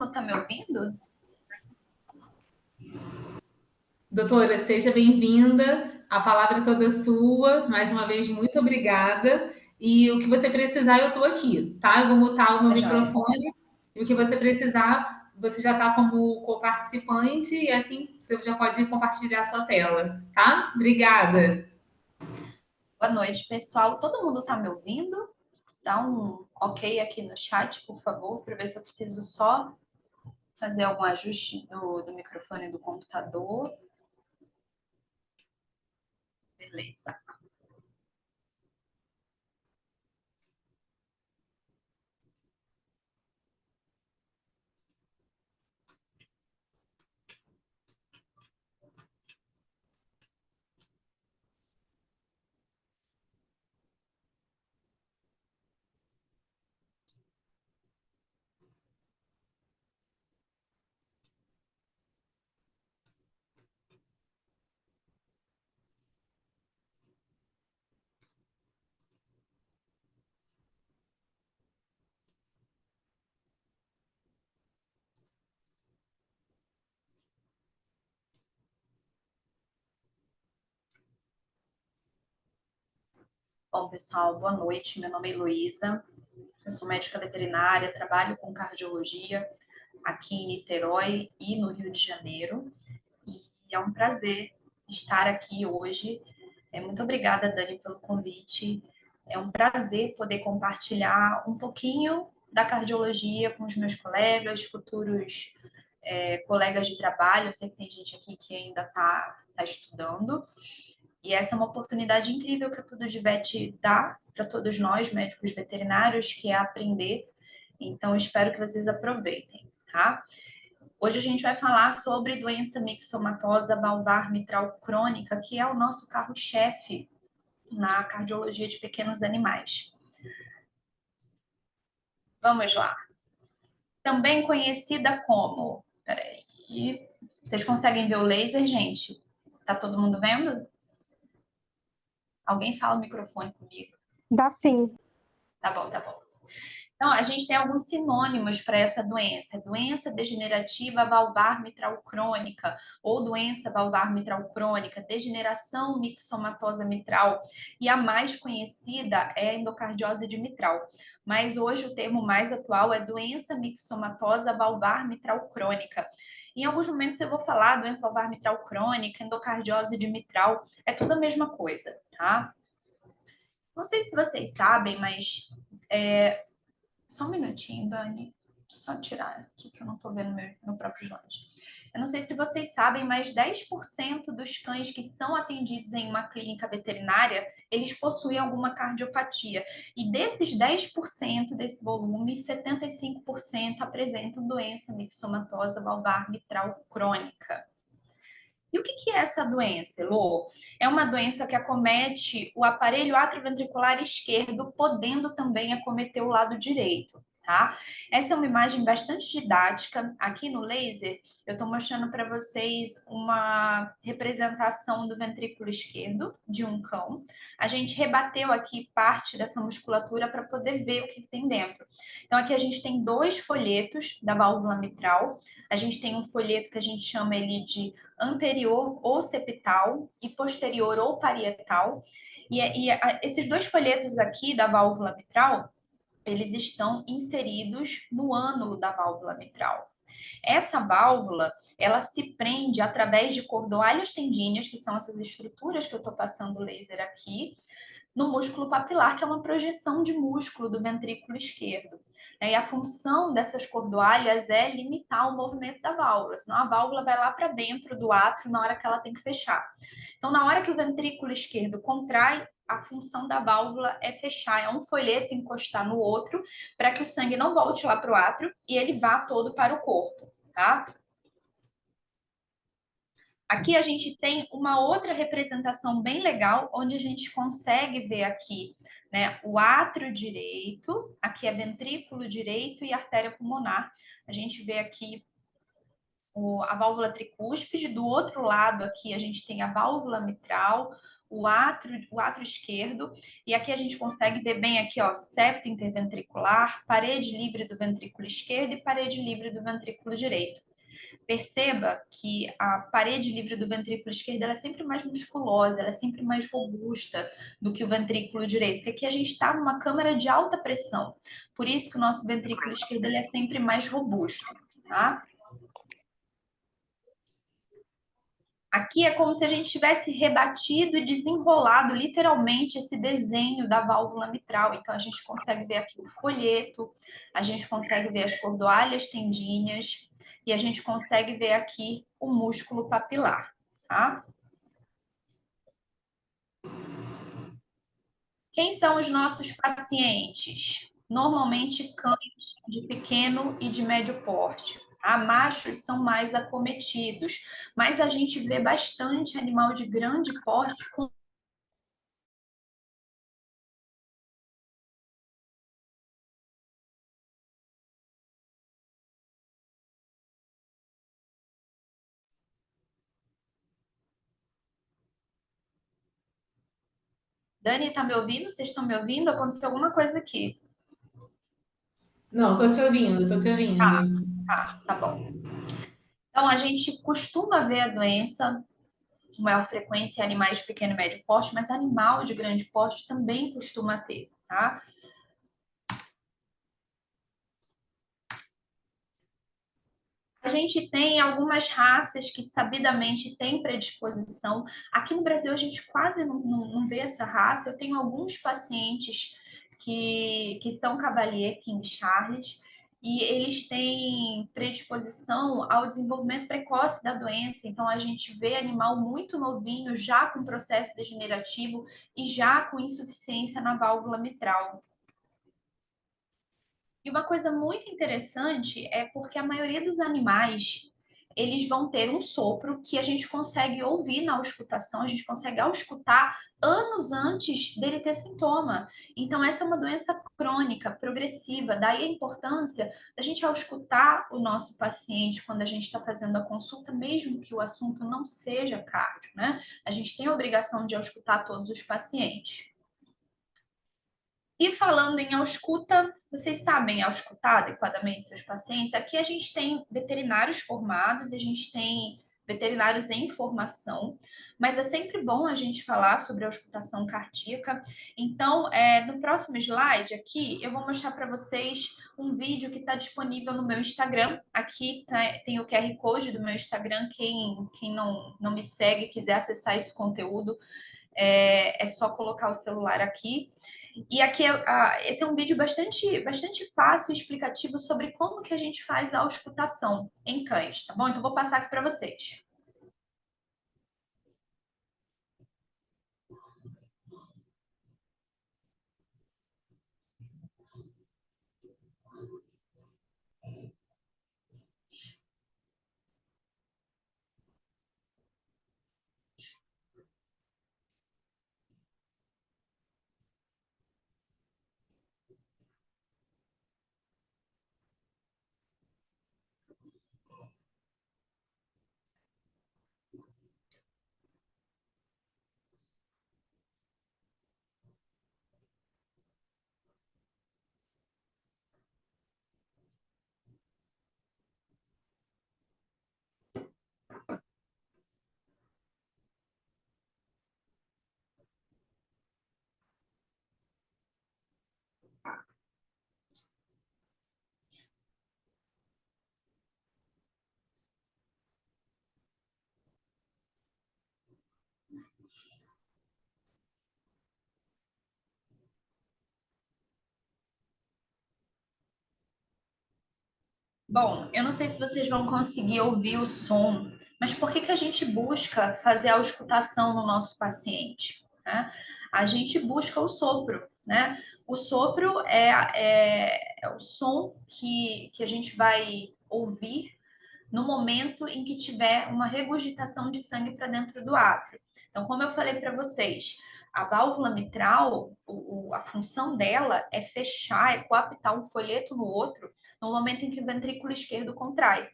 Tá me ouvindo? Doutora, seja bem-vinda. A palavra é toda sua. Mais uma vez, muito obrigada. E o que você precisar, eu estou aqui, tá? Eu vou mutar o meu É joia. microfone. E o que você precisar, você já está como co-participante e assim você já pode compartilhar a sua tela, tá? Obrigada. Boa noite, pessoal. Todo mundo tá me ouvindo? Dá um ok aqui no chat, por favor, para ver se eu preciso só fazer algum ajuste do microfone do computador. Beleza. Bom, pessoal, boa noite. Meu nome é Heloísa. Eu sou médica veterinária, trabalho com cardiologia aqui em Niterói e no Rio de Janeiro. E é um prazer estar aqui hoje. Muito obrigada, Dani, pelo convite. É um prazer poder compartilhar um pouquinho da cardiologia com os meus colegas, futuros colegas de trabalho. Eu sei que tem gente aqui que ainda está estudando. E essa é uma oportunidade incrível que a Tudo de Vet dá para todos nós, médicos veterinários, que é aprender. Então, espero que vocês aproveitem, tá? Hoje a gente vai falar sobre doença mixomatosa valvar mitral crônica, que é o nosso carro-chefe na cardiologia de pequenos animais. Vamos lá. Também conhecida como... Peraí. Vocês conseguem ver o laser, gente? Tá todo mundo vendo? Alguém fala o microfone comigo. Dá sim. Tá bom, tá bom. Então, a gente tem alguns sinônimos para essa doença. Doença degenerativa valvar mitral crônica ou doença valvar mitral crônica, degeneração mixomatosa mitral. E a mais conhecida é a endocardiose de mitral. Mas hoje o termo mais atual é doença mixomatosa valvar mitral crônica. Em alguns momentos eu vou falar doença valvar mitral crônica, endocardiose de mitral, é tudo a mesma coisa, tá? Não sei se vocês sabem, mas só um minutinho, Dani. Só tirar aqui que eu não estou vendo meu próprio slide. Eu não sei se vocês sabem, mas 10% dos cães que são atendidos em uma clínica veterinária, eles possuem alguma cardiopatia. E desses 10% desse volume, 75% apresentam doença mixomatosa valvar mitral crônica. E o que é essa doença, Elô? É uma doença que acomete o aparelho atrioventricular esquerdo, podendo também acometer o lado direito, tá? Essa é uma imagem bastante didática. Aqui no laser, eu estou mostrando para vocês uma representação do ventrículo esquerdo de um cão. A gente rebateu aqui parte dessa musculatura para poder ver o que tem dentro. Então, aqui a gente tem dois folhetos da válvula mitral. A gente tem um folheto que a gente chama ele de anterior occipital e posterior ou parietal. Esses dois folhetos aqui da válvula mitral, eles estão inseridos no ânulo da válvula mitral. Essa válvula, ela se prende através de cordoalhas tendíneas, que são essas estruturas que eu estou passando o laser aqui, no músculo papilar, que é uma projeção de músculo do ventrículo esquerdo. E a função dessas cordoalhas é limitar o movimento da válvula, senão a válvula vai lá para dentro do átrio na hora que ela tem que fechar. Então, na hora que o ventrículo esquerdo contrai, a função da válvula é fechar, é um folheto encostar no outro, para que o sangue não volte lá para o átrio e ele vá todo para o corpo, tá? Aqui a gente tem uma outra representação bem legal, onde a gente consegue ver aqui, né, o átrio direito, aqui é ventrículo direito e artéria pulmonar. A gente vê aqui a válvula tricúspide, do outro lado aqui a gente tem a válvula mitral, o átrio esquerdo, e aqui a gente consegue ver bem aqui, ó, septo interventricular, parede livre do ventrículo esquerdo e parede livre do ventrículo direito. Perceba que a parede livre do ventrículo esquerdo ela é sempre mais musculosa, ela é sempre mais robusta do que o ventrículo direito, porque aqui a gente está numa câmara de alta pressão, por isso que o nosso ventrículo esquerdo ele é sempre mais robusto, tá? Aqui é como se a gente tivesse rebatido e desenrolado literalmente esse desenho da válvula mitral. Então, a gente consegue ver aqui o folheto, a gente consegue ver as cordoalhas tendíneas e a gente consegue ver aqui o músculo papilar, tá? Quem são os nossos pacientes? Normalmente cães de pequeno e de médio porte. Tá? Machos são mais acometidos, mas a gente vê bastante animal de grande porte com. Dani, tá me ouvindo? Vocês estão me ouvindo? Aconteceu alguma coisa aqui. Não, tô te ouvindo, tô te ouvindo. Tá bom. Então, a gente costuma ver a doença com maior frequência em animais de pequeno e médio porte, mas animal de grande porte também costuma ter, tá? A gente tem algumas raças que sabidamente têm predisposição. Aqui no Brasil a gente quase não vê essa raça. Eu tenho alguns pacientes que são Cavalier King Charles e eles têm predisposição ao desenvolvimento precoce da doença. Então a gente vê animal muito novinho, já com processo degenerativo e já com insuficiência na válvula mitral. E uma coisa muito interessante é porque a maioria dos animais, eles vão ter um sopro que a gente consegue ouvir na auscultação, a gente consegue auscultar anos antes dele ter sintoma. Então, essa é uma doença crônica, progressiva, daí a importância da gente auscultar o nosso paciente quando a gente está fazendo a consulta, mesmo que o assunto não seja cardio, né? A gente tem a obrigação de auscultar todos os pacientes. E falando em ausculta, vocês sabem auscultar adequadamente seus pacientes? Aqui a gente tem veterinários formados, a gente tem veterinários em formação, mas é sempre bom a gente falar sobre a auscultação cardíaca. Então, no próximo slide aqui, eu vou mostrar para vocês um vídeo que está disponível no meu Instagram. Aqui tem o QR Code do meu Instagram. Quem não me segue, quiser acessar esse conteúdo, é só colocar o celular aqui. E aqui, esse é um vídeo bastante fácil e explicativo sobre como que a gente faz a auscultação em cães, tá bom? Então, vou passar aqui para vocês. Bom, eu não sei se vocês vão conseguir ouvir o som, mas por que que a gente busca fazer a auscultação no nosso paciente, né? A gente busca o sopro, né? O sopro é o som que a gente vai ouvir no momento em que tiver uma regurgitação de sangue para dentro do átrio. Então, como eu falei para vocês, a válvula mitral, a função dela é fechar, é coaptar um folheto no outro no momento em que o ventrículo esquerdo contrai.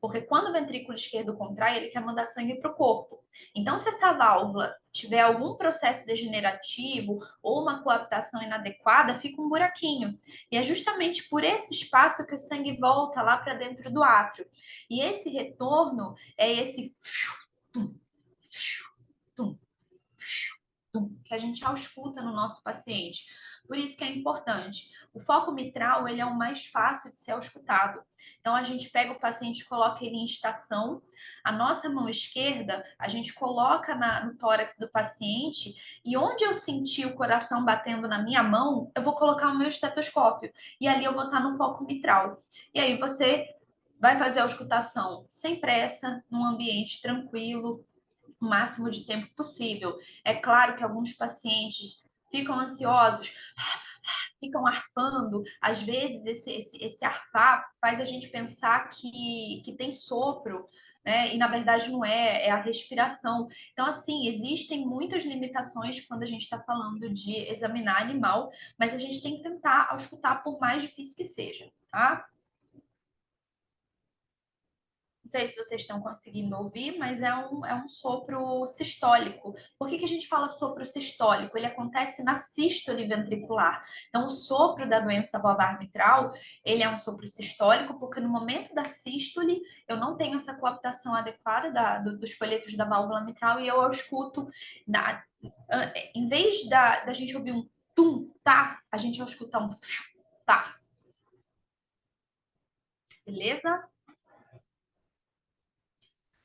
Porque quando o ventrículo esquerdo contrai, ele quer mandar sangue para o corpo. Então, se essa válvula tiver algum processo degenerativo ou uma coaptação inadequada, fica um buraquinho. E é justamente por esse espaço que o sangue volta lá para dentro do átrio. E esse retorno é esse tum, tum, tum, que a gente já escuta no nosso paciente. Por isso que é importante. O foco mitral, ele é o mais fácil de ser auscultado. Então, a gente pega o paciente e coloca ele em estação. A nossa mão esquerda, a gente coloca no tórax do paciente e onde eu sentir o coração batendo na minha mão, eu vou colocar o meu estetoscópio. E ali eu vou estar no foco mitral. E aí você vai fazer a auscultação sem pressa, num ambiente tranquilo, o máximo de tempo possível. É claro que alguns pacientes ficam ansiosos, ficam arfando. Às vezes, esse arfar faz a gente pensar que tem sopro, né? E na verdade não é, é a respiração. Então, assim, existem muitas limitações quando a gente está falando de examinar animal, mas a gente tem que tentar auscultar por mais difícil que seja, tá? Não sei se vocês estão conseguindo ouvir, mas é um sopro sistólico. Por que a gente fala sopro sistólico? Ele acontece na sístole ventricular. Então, o sopro da doença valvar mitral, ele é um sopro sistólico, porque no momento da sístole, eu não tenho essa coaptação adequada dos folhetos da válvula mitral e eu escuto, em vez da gente ouvir um tum, tá, a gente escuta um tá. Beleza?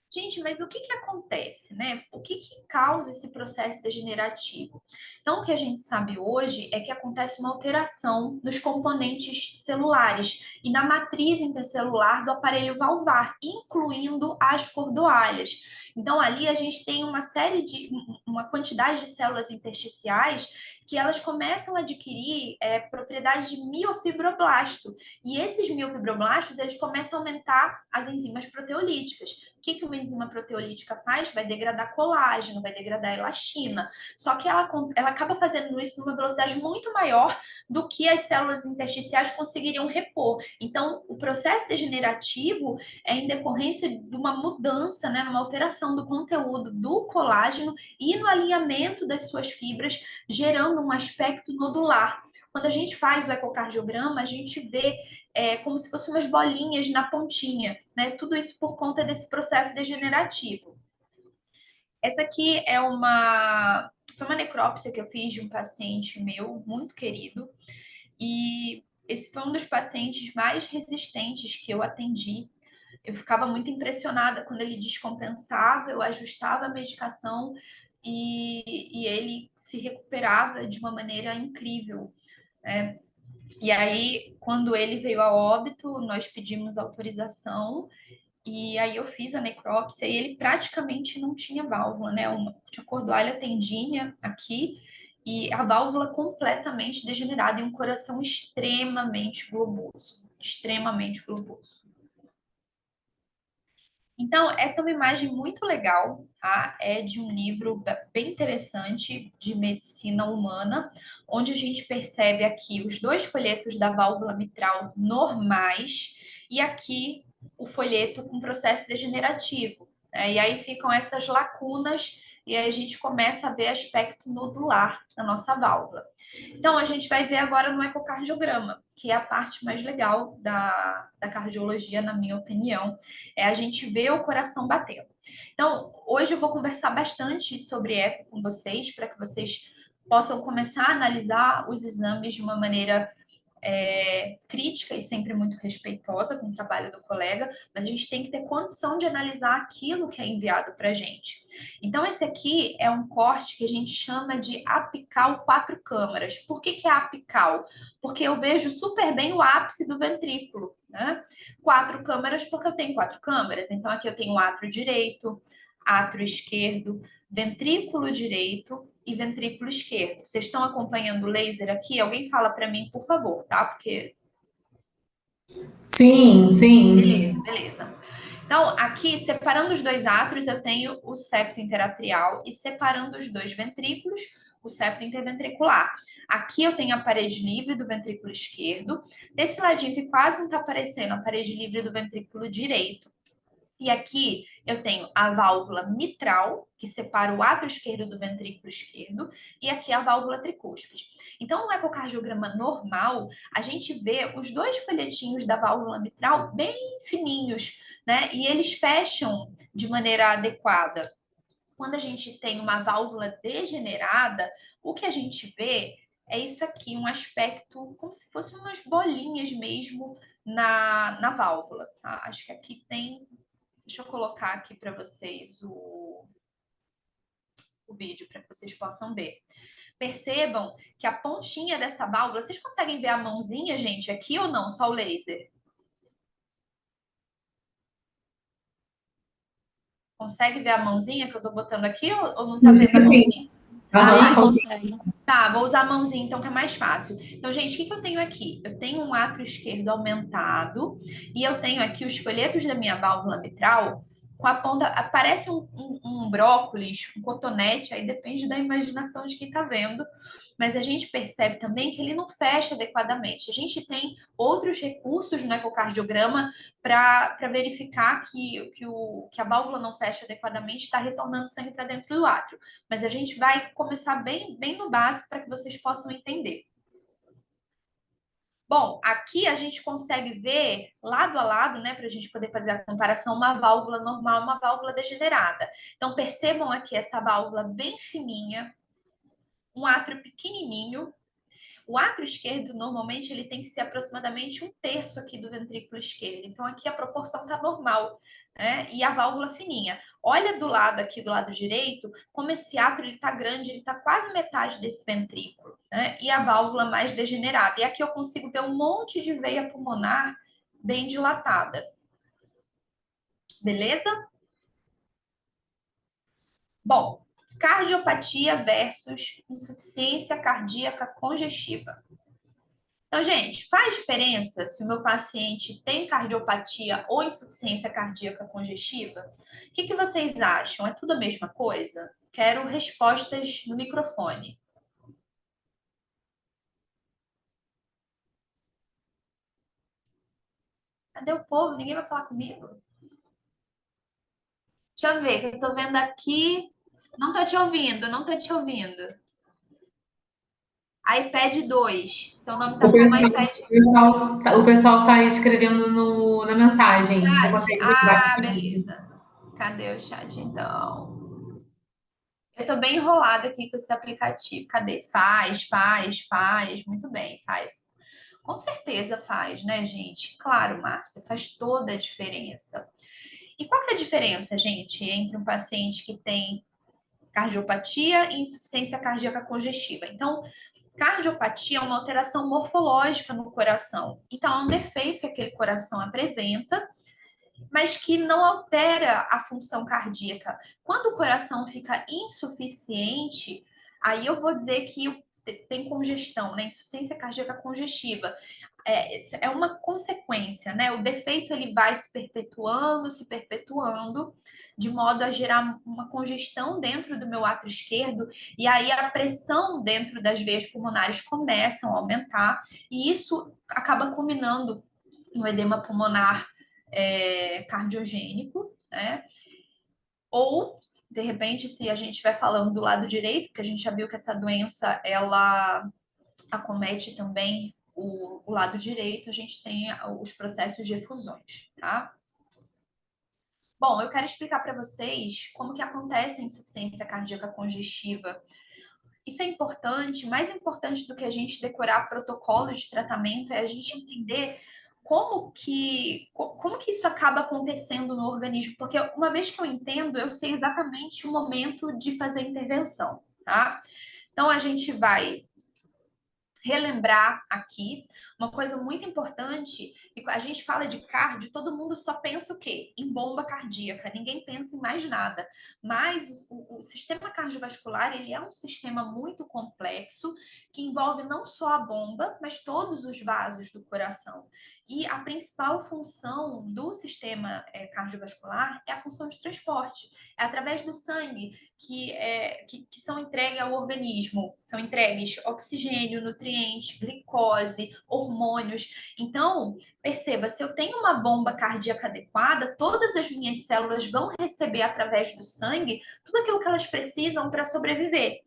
Gente, mas o que que acontece, né? O que que causa esse processo degenerativo? Então, o que a gente sabe hoje é que acontece uma alteração nos componentes celulares e na matriz intercelular do aparelho valvar, incluindo as cordoalhas. Então, ali a gente tem uma série de, uma quantidade de células intersticiais que elas começam a adquirir propriedades de miofibroblasto. E esses miofibroblastos, eles começam a aumentar as enzimas proteolíticas. O que uma enzima proteolítica faz? Vai degradar colágeno, vai degradar elastina. Só que ela acaba fazendo isso numa velocidade muito maior do que as células intersticiais conseguiriam repor. Então, o processo degenerativo é em decorrência de uma mudança, né, numa alteração do conteúdo do colágeno e no alinhamento das suas fibras, gerando um aspecto nodular. Quando a gente faz o ecocardiograma, a gente vê como se fossem umas bolinhas na pontinha, né? Tudo isso por conta desse processo degenerativo. Essa aqui foi uma necrópsia que eu fiz de um paciente meu, muito querido, e esse foi um dos pacientes mais resistentes que eu atendi. Eu ficava muito impressionada quando ele descompensava, eu ajustava a medicação e ele se recuperava de uma maneira incrível, né? E aí, quando ele veio a óbito, nós pedimos autorização e aí eu fiz a necrópsia e ele praticamente não tinha válvula, né? Tinha cordoalha tendínea aqui e a válvula completamente degenerada e um coração extremamente globoso, extremamente globoso. Então, essa é uma imagem muito legal, tá? É de um livro bem interessante de medicina humana, onde a gente percebe aqui os dois folhetos da válvula mitral normais e aqui o folheto com processo degenerativo, né? E aí ficam essas lacunas e aí a gente começa a ver aspecto nodular na nossa válvula. Então, a gente vai ver agora no ecocardiograma, que é a parte mais legal da cardiologia, na minha opinião, é a gente ver o coração batendo. Então, hoje eu vou conversar bastante sobre eco com vocês, para que vocês possam começar a analisar os exames de uma maneira crítica e sempre muito respeitosa com o trabalho do colega, mas a gente tem que ter condição de analisar aquilo que é enviado para a gente. Então, esse aqui é um corte que a gente chama de apical 4 câmaras. Por que é apical? Porque eu vejo super bem o ápice do ventrículo, né? 4 câmaras porque eu tenho 4 câmaras. Então, aqui eu tenho o átrio direito, átrio esquerdo, ventrículo direito e ventrículo esquerdo. Vocês estão acompanhando o laser aqui? Alguém fala para mim, por favor, tá? Porque... Sim, sim. Beleza, beleza. Então, aqui, separando os dois átrios, eu tenho o septo interatrial e separando os dois ventrículos, o septo interventricular. Aqui eu tenho a parede livre do ventrículo esquerdo. Desse ladinho que quase não está aparecendo, a parede livre do ventrículo direito. E aqui eu tenho a válvula mitral, que separa o átrio esquerdo do ventrículo esquerdo, e aqui a válvula tricúspide. Então, no ecocardiograma normal, a gente vê os dois folhetinhos da válvula mitral bem fininhos, né? E eles fecham de maneira adequada. Quando a gente tem uma válvula degenerada, o que a gente vê é isso aqui, um aspecto como se fossem umas bolinhas mesmo na válvula. Tá? Acho que aqui tem. Deixa eu colocar aqui para vocês o vídeo para que vocês possam ver. Percebam que a pontinha dessa válvula, vocês conseguem ver a mãozinha, gente, aqui ou não? Só o laser? Consegue ver a mãozinha que eu tô botando aqui ou não tá vendo a mãozinha? Tá, vou usar a mãozinha então que é mais fácil. Então, gente, o que eu tenho aqui? Eu tenho um átrio esquerdo aumentado e eu tenho aqui os folhetos da minha válvula mitral com a ponta, parece um brócolis, um cotonete, aí depende da imaginação de quem tá vendo, mas a gente percebe também que ele não fecha adequadamente. A gente tem outros recursos no ecocardiograma para verificar que a válvula não fecha adequadamente, está retornando sangue para dentro do átrio. Mas a gente vai começar bem no básico para que vocês possam entender. Bom, aqui a gente consegue ver lado a lado, né, para a gente poder fazer a comparação, uma válvula normal e uma válvula degenerada. Então, percebam aqui essa válvula bem fininha, um átrio pequenininho. O átrio esquerdo, normalmente, ele tem que ser aproximadamente 1/3 aqui do ventrículo esquerdo. Então, aqui a proporção está normal, né? E a válvula fininha. Olha do lado aqui, do lado direito, como esse átrio está grande, ele está quase metade desse ventrículo, né? E a válvula mais degenerada. E aqui eu consigo ver um monte de veia pulmonar bem dilatada. Beleza? Bom, cardiopatia versus insuficiência cardíaca congestiva. Então, gente, faz diferença se o meu paciente tem cardiopatia ou insuficiência cardíaca congestiva? O que vocês acham? É tudo a mesma coisa? Quero respostas no microfone. Cadê o povo? Ninguém vai falar comigo? Deixa eu ver, que eu tô vendo aqui. Não tô te ouvindo, não tô te ouvindo. iPad 2. Seu nome tá como iPad. O pessoal tá escrevendo na mensagem. Você Chat? consegue ver Ah, embaixo? beleza. Cadê o chat, então? Eu tô bem enrolada aqui com esse aplicativo. Cadê? Faz. Muito bem, faz. Com certeza faz, né, gente? Claro, Márcia, faz toda a diferença. E qual que é a diferença, gente, entre um paciente que tem cardiopatia e insuficiência cardíaca congestiva? Então, cardiopatia é uma alteração morfológica no coração. Então, é um defeito que aquele coração apresenta, mas que não altera a função cardíaca. Quando o coração fica insuficiente, aí eu vou dizer que tem congestão, né? Insuficiência cardíaca congestiva. É uma consequência, né? O defeito ele vai se perpetuando, de modo a gerar uma congestão dentro do meu átrio esquerdo, e aí a pressão dentro das veias pulmonares começam a aumentar, e isso acaba culminando no edema pulmonar cardiogênico, né? Ou, de repente, se a gente estiver falando do lado direito, porque a gente já viu que essa doença, ela acomete também o lado direito, a gente tem os processos de efusões, tá? Bom, eu quero explicar para vocês como que acontece a insuficiência cardíaca congestiva. Isso é importante, mais importante do que a gente decorar protocolos de tratamento é a gente entender como que isso acaba acontecendo no organismo, porque uma vez que eu entendo, eu sei exatamente o momento de fazer a intervenção, tá? Então, a gente vai relembrar aqui uma coisa muito importante, e a gente fala de cardio, todo mundo só pensa o quê? Em bomba cardíaca, ninguém pensa em mais nada. Mas o sistema cardiovascular, ele é um sistema muito complexo, que envolve não só a bomba, mas todos os vasos do coração. E a principal função do sistema cardiovascular é a função de transporte. É através do sangue que são entregues ao organismo, são entregues oxigênio, nutrientes, glicose, hormônios. Então, perceba, se eu tenho uma bomba cardíaca adequada, todas as minhas células vão receber através do sangue tudo aquilo que elas precisam para sobreviver.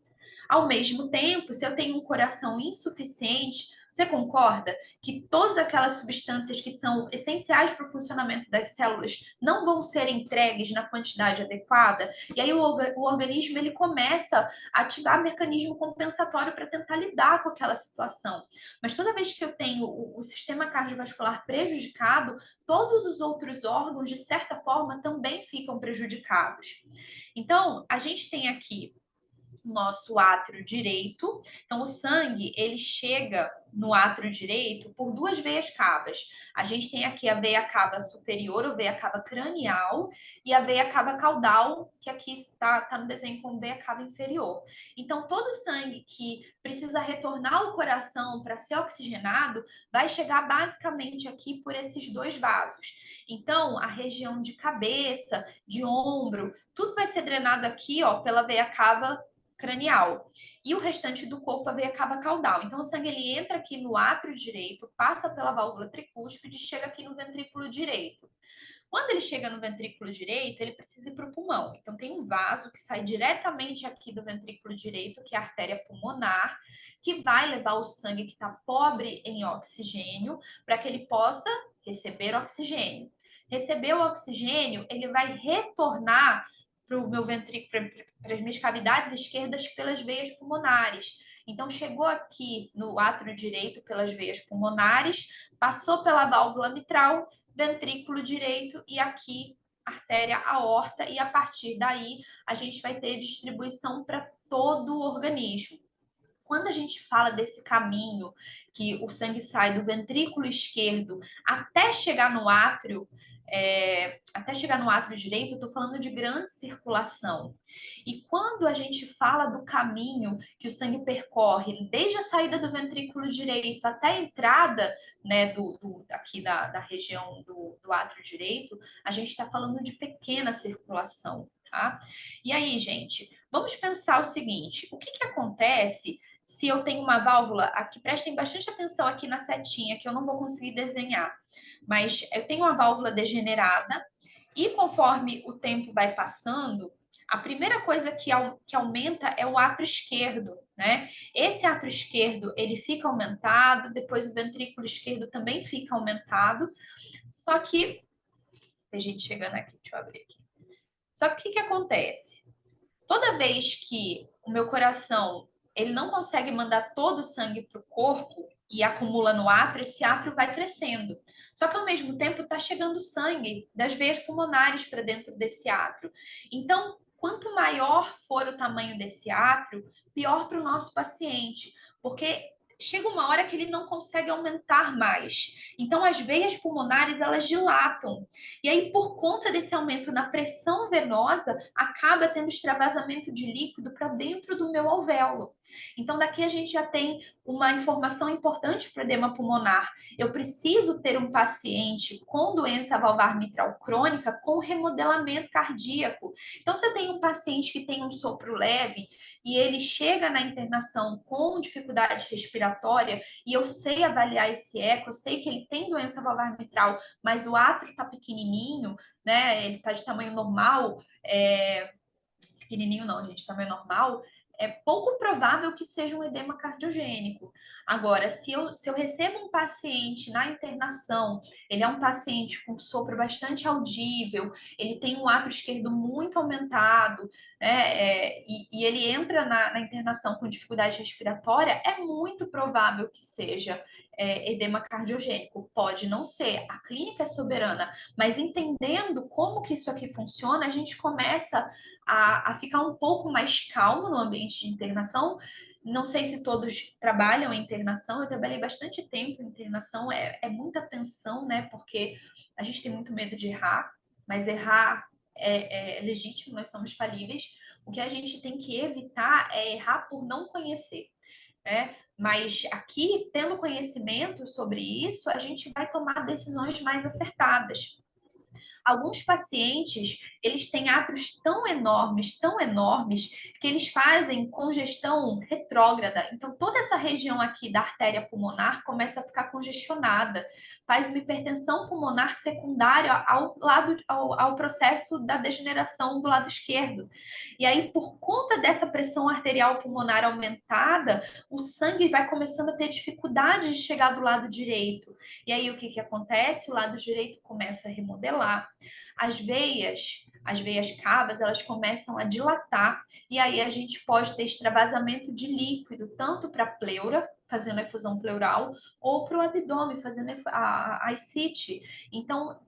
Ao mesmo tempo, se eu tenho um coração insuficiente, você concorda que todas aquelas substâncias que são essenciais para o funcionamento das células não vão ser entregues na quantidade adequada? E aí o organismo ele começa a ativar mecanismo compensatório para tentar lidar com aquela situação. Mas toda vez que eu tenho o sistema cardiovascular prejudicado, todos os outros órgãos, de certa forma, também ficam prejudicados. Então, a gente tem aqui nosso átrio direito. Então, o sangue, ele chega no átrio direito por duas veias cavas. A gente tem aqui a veia cava superior, ou veia cava cranial, e a veia cava caudal, que aqui está no desenho como veia cava inferior. Então, todo o sangue que precisa retornar ao coração para ser oxigenado, vai chegar basicamente aqui por esses dois vasos. Então, a região de cabeça, de ombro, tudo vai ser drenado aqui, ó, pela veia cava cranial. E o restante do corpo, a veia cava caudal. Então, o sangue ele entra aqui no átrio direito, passa pela válvula tricúspide e chega aqui no ventrículo direito. Quando ele chega no ventrículo direito, ele precisa ir para o pulmão. Então, tem um vaso que sai diretamente aqui do ventrículo direito, que é a artéria pulmonar, que vai levar o sangue que está pobre em oxigênio para que ele possa receber oxigênio. Receber o oxigênio, ele vai retornar para o meu ventrículo, para as minhas cavidades esquerdas pelas veias pulmonares. Então, chegou aqui no átrio direito pelas veias pulmonares, passou pela válvula mitral, ventrículo direito e aqui artéria aorta, e a partir daí a gente vai ter distribuição para todo o organismo. Quando a gente fala desse caminho que o sangue sai do ventrículo esquerdo até chegar no átrio, direito, eu estou falando de grande circulação. E quando a gente fala do caminho que o sangue percorre, desde a saída do ventrículo direito até a entrada, né, aqui da região do átrio direito, a gente está falando de pequena circulação, tá? E aí, gente, vamos pensar o seguinte: o que acontece se eu tenho uma válvula aqui? Prestem bastante atenção aqui na setinha, que eu não vou conseguir desenhar, mas eu tenho uma válvula degenerada e conforme o tempo vai passando, a primeira coisa que aumenta é o átrio esquerdo, né? Esse átrio esquerdo, ele fica aumentado, depois o ventrículo esquerdo também fica aumentado, só que, tem gente chegando aqui, deixa eu abrir aqui. Só que o que acontece? Toda vez que o meu coração ele não consegue mandar todo o sangue para o corpo e acumula no átrio, esse átrio vai crescendo. Só que ao mesmo tempo está chegando sangue das veias pulmonares para dentro desse átrio. Então, quanto maior for o tamanho desse átrio, pior para o nosso paciente, porque chega uma hora que ele não consegue aumentar mais. Então, as veias pulmonares, elas dilatam. E aí, por conta desse aumento na pressão venosa, acaba tendo extravasamento de líquido para dentro do meu alvéolo. Então, daqui a gente já tem uma informação importante para o edema pulmonar. Eu preciso ter um paciente com doença valvar mitral crônica com remodelamento cardíaco. Então, se eu tenho um paciente que tem um sopro leve e ele chega na internação com dificuldade respiratória e eu sei avaliar esse eco, eu sei que ele tem doença valvar mitral, mas o átrio está pequenininho, né? Ele está de tamanho normal, pequenininho não, gente, tamanho normal, é pouco provável que seja um edema cardiogênico. Agora, se eu recebo um paciente na internação, ele é um paciente com sopro bastante audível, ele tem um átrio esquerdo muito aumentado, né, e ele entra na internação com dificuldade respiratória, é muito provável que seja edema cardiogênico. Pode não ser, a clínica é soberana, mas entendendo como que isso aqui funciona, a gente começa a ficar um pouco mais calmo no ambiente de internação, Não sei se todos trabalham em internação, eu trabalhei bastante tempo em internação, é muita tensão, né? Porque a gente tem muito medo de errar, mas errar é legítimo, nós somos falíveis. O que a gente tem que evitar é errar por não conhecer, né? Mas aqui, tendo conhecimento sobre isso, a gente vai tomar decisões mais acertadas. Alguns pacientes, eles têm átrios tão enormes, que eles fazem congestão retrógrada. Então, toda essa região aqui da artéria pulmonar começa a ficar congestionada, faz uma hipertensão pulmonar secundária ao processo da degeneração do lado esquerdo. E aí, por conta dessa pressão arterial pulmonar aumentada, o sangue vai começando a ter dificuldade de chegar do lado direito. E aí, o que acontece? O lado direito começa a remodelar, as veias cavas, elas começam a dilatar, e aí a gente pode ter extravasamento de líquido, tanto para a pleura, fazendo a efusão pleural, ou para o abdômen, fazendo a ascite. Então,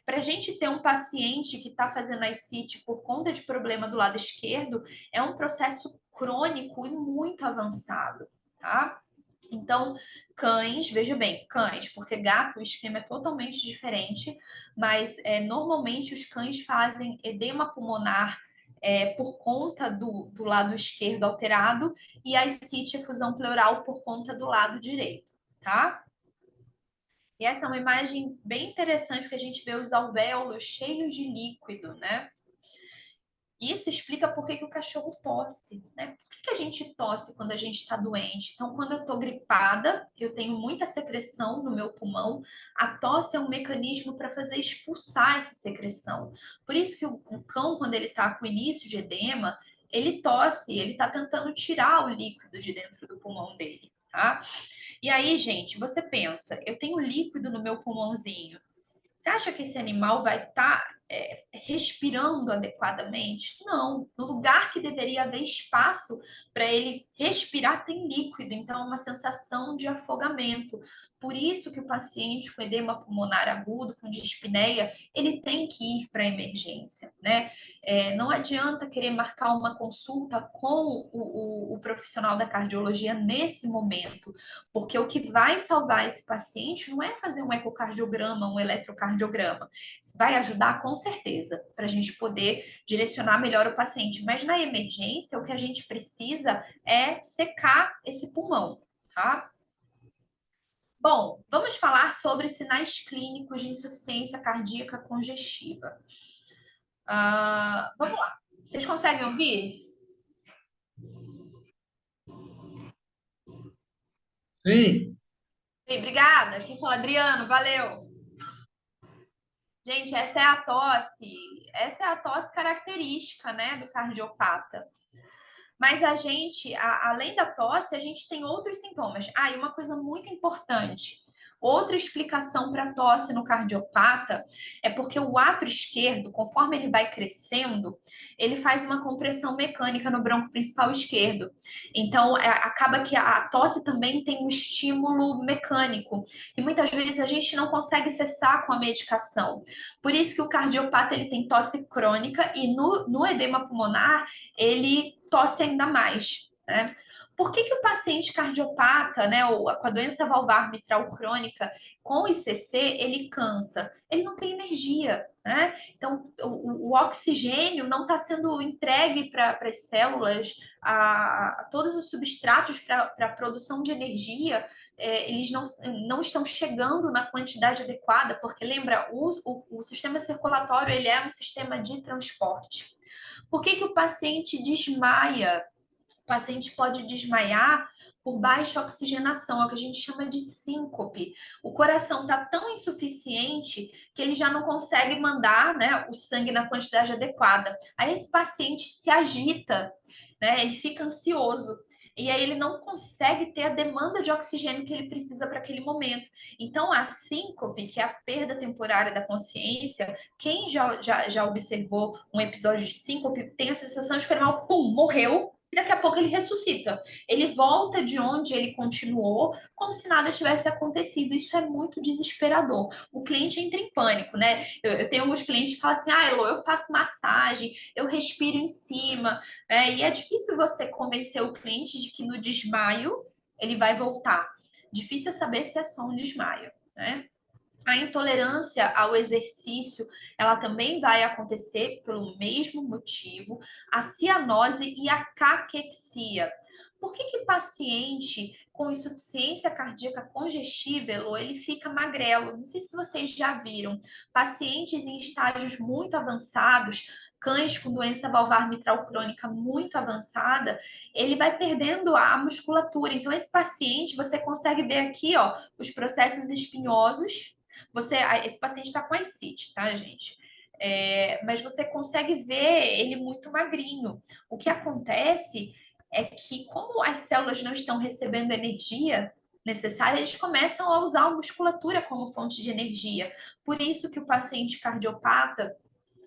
para a gente ter um paciente que está fazendo a ascite por conta de problema do lado esquerdo, é um processo crônico e muito avançado, tá? Então, cães, veja bem, cães, porque gato, o esquema é totalmente diferente, mas normalmente os cães fazem edema pulmonar por conta do lado esquerdo alterado e a ascite, efusão pleural, por conta do lado direito, tá? E essa é uma imagem bem interessante, porque a gente vê os alvéolos cheios de líquido, né? Isso explica por que o cachorro tosse, né? Por que a gente tosse quando a gente está doente? Então, quando eu estou gripada, eu tenho muita secreção no meu pulmão, a tosse é um mecanismo para fazer expulsar essa secreção. Por isso que o cão, quando ele está com início de edema, ele tosse, ele está tentando tirar o líquido de dentro do pulmão dele, tá? E aí, gente, você pensa, eu tenho líquido no meu pulmãozinho. Você acha que esse animal vai estar respirando adequadamente? Não. No lugar que deveria haver espaço para ele respirar, tem líquido. Então, é uma sensação de afogamento. Por isso que o paciente com edema pulmonar agudo, com dispneia, ele tem que ir para a emergência, né? Não adianta querer marcar uma consulta com o profissional da cardiologia nesse momento, porque o que vai salvar esse paciente não é fazer um ecocardiograma, um eletrocardiograma. Vai ajudar com certeza para a gente poder direcionar melhor o paciente. Mas na emergência, o que a gente precisa é secar esse pulmão, tá? Bom, vamos falar sobre sinais clínicos de insuficiência cardíaca congestiva. Vamos lá. Vocês conseguem ouvir? Sim. Obrigada. Quem fala, Adriano, valeu. Gente, essa é a tosse característica, né, do cardiopata. Mas a gente, além da tosse, a gente tem outros sintomas. E uma coisa muito importante. Outra explicação para a tosse no cardiopata é porque o átrio esquerdo, conforme ele vai crescendo, ele faz uma compressão mecânica no bronco principal esquerdo. Então, acaba que a tosse também tem um estímulo mecânico. E muitas vezes a gente não consegue cessar com a medicação. Por isso que o cardiopata ele tem tosse crônica e no edema pulmonar ele tosse ainda mais, né? Por que o paciente cardiopata, né, ou com a doença valvar mitral crônica, com ICC, ele cansa? Ele não tem energia, né? Então, o oxigênio não está sendo entregue para as células, a todos os substratos para a produção de energia, eles não estão chegando na quantidade adequada, porque lembra, o sistema circulatório ele é um sistema de transporte. Por que o paciente desmaia? O paciente pode desmaiar por baixa oxigenação, é o que a gente chama de síncope. O coração está tão insuficiente que ele já não consegue mandar, né, o sangue na quantidade adequada. Aí esse paciente se agita, né, ele fica ansioso. E aí ele não consegue ter a demanda de oxigênio que ele precisa para aquele momento. Então, a síncope, que é a perda temporária da consciência, quem já observou um episódio de síncope tem a sensação de que o animal, pum, morreu, e daqui a pouco ele ressuscita. Ele volta de onde ele continuou, como se nada tivesse acontecido. Isso é muito desesperador. O cliente entra em pânico, né? Eu tenho alguns clientes que falam assim: ah, Elô, eu faço massagem, eu respiro em cima, né? E é difícil você convencer o cliente de que no desmaio ele vai voltar. Difícil é saber se é só um desmaio, né? A intolerância ao exercício, ela também vai acontecer pelo mesmo motivo, a cianose e a caquexia. Por que que paciente com insuficiência cardíaca congestível, ou ele fica magrelo? Não sei se vocês já viram. Pacientes em estágios muito avançados, cães com doença valvar mitral crônica muito avançada, ele vai perdendo a musculatura. Então, esse paciente, você consegue ver aqui, ó, os processos espinhosos. Esse paciente está com ascite, tá, gente? Mas você consegue ver ele muito magrinho. O que acontece é que, como as células não estão recebendo energia necessária, eles começam a usar a musculatura como fonte de energia. Por isso que o paciente cardiopata,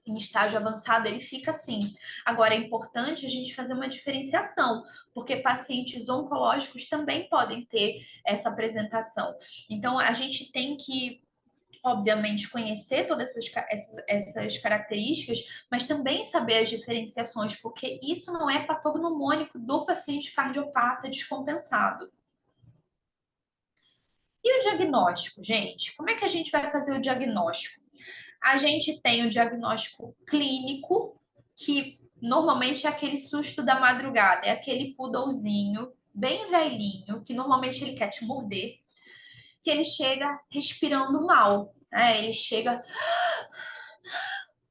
em estágio avançado, ele fica assim. Agora, é importante a gente fazer uma diferenciação, porque pacientes oncológicos também podem ter essa apresentação. Então, a gente tem que obviamente, conhecer todas essas características, mas também saber as diferenciações, porque isso não é patognomônico do paciente cardiopata descompensado. E o diagnóstico, gente? Como é que a gente vai fazer o diagnóstico? A gente tem o diagnóstico clínico, que normalmente é aquele susto da madrugada, é aquele poodlezinho bem velhinho, que normalmente ele quer te morder, que ele chega respirando mal, né? Ele chega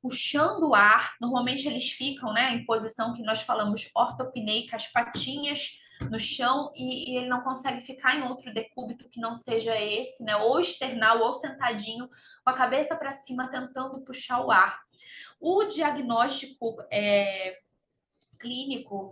puxando o ar. Normalmente eles ficam, né, em posição que nós falamos ortopneica, as patinhas no chão, e ele não consegue ficar em outro decúbito que não seja esse, né, ou external ou sentadinho, com a cabeça para cima, tentando puxar o ar. O diagnóstico clínico,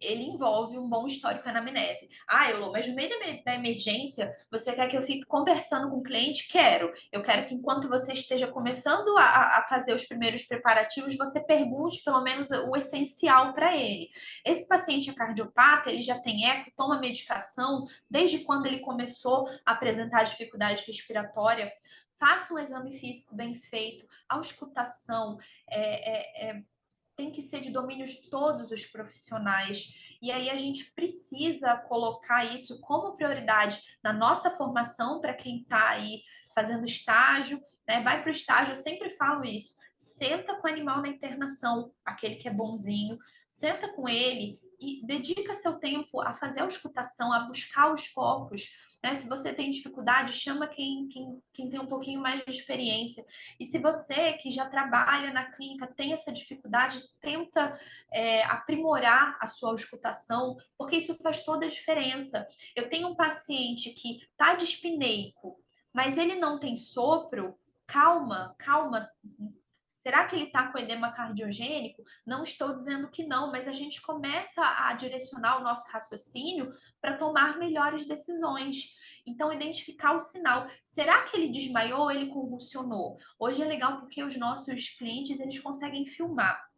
ele envolve um bom histórico anamnese. Ah, Elô, mas no meio da emergência, você quer que eu fique conversando com o cliente? Quero. Eu quero que enquanto você esteja começando a fazer os primeiros preparativos, você pergunte pelo menos o essencial para ele. Esse paciente é cardiopata, ele já tem eco, toma medicação, desde quando ele começou a apresentar dificuldade respiratória. Faça um exame físico bem feito, a auscultação, tem que ser de domínio de todos os profissionais. E aí a gente precisa colocar isso como prioridade na nossa formação para quem está aí fazendo estágio, né? Vai para o estágio, eu sempre falo isso. Senta com o animal na internação, aquele que é bonzinho, senta com ele e dedica seu tempo a fazer a auscultação, a buscar os focos. Né? Se você tem dificuldade, chama quem tem um pouquinho mais de experiência. E se você que já trabalha na clínica tem essa dificuldade, tenta aprimorar a sua auscultação, porque isso faz toda a diferença. Eu tenho um paciente que está dispneico, mas ele não tem sopro. Calma, calma. Será que ele está com edema cardiogênico? Não estou dizendo que não, mas a gente começa a direcionar o nosso raciocínio para tomar melhores decisões. Então, identificar o sinal. Será que ele desmaiou ou ele convulsionou? Hoje é legal porque os nossos clientes eles conseguem filmar.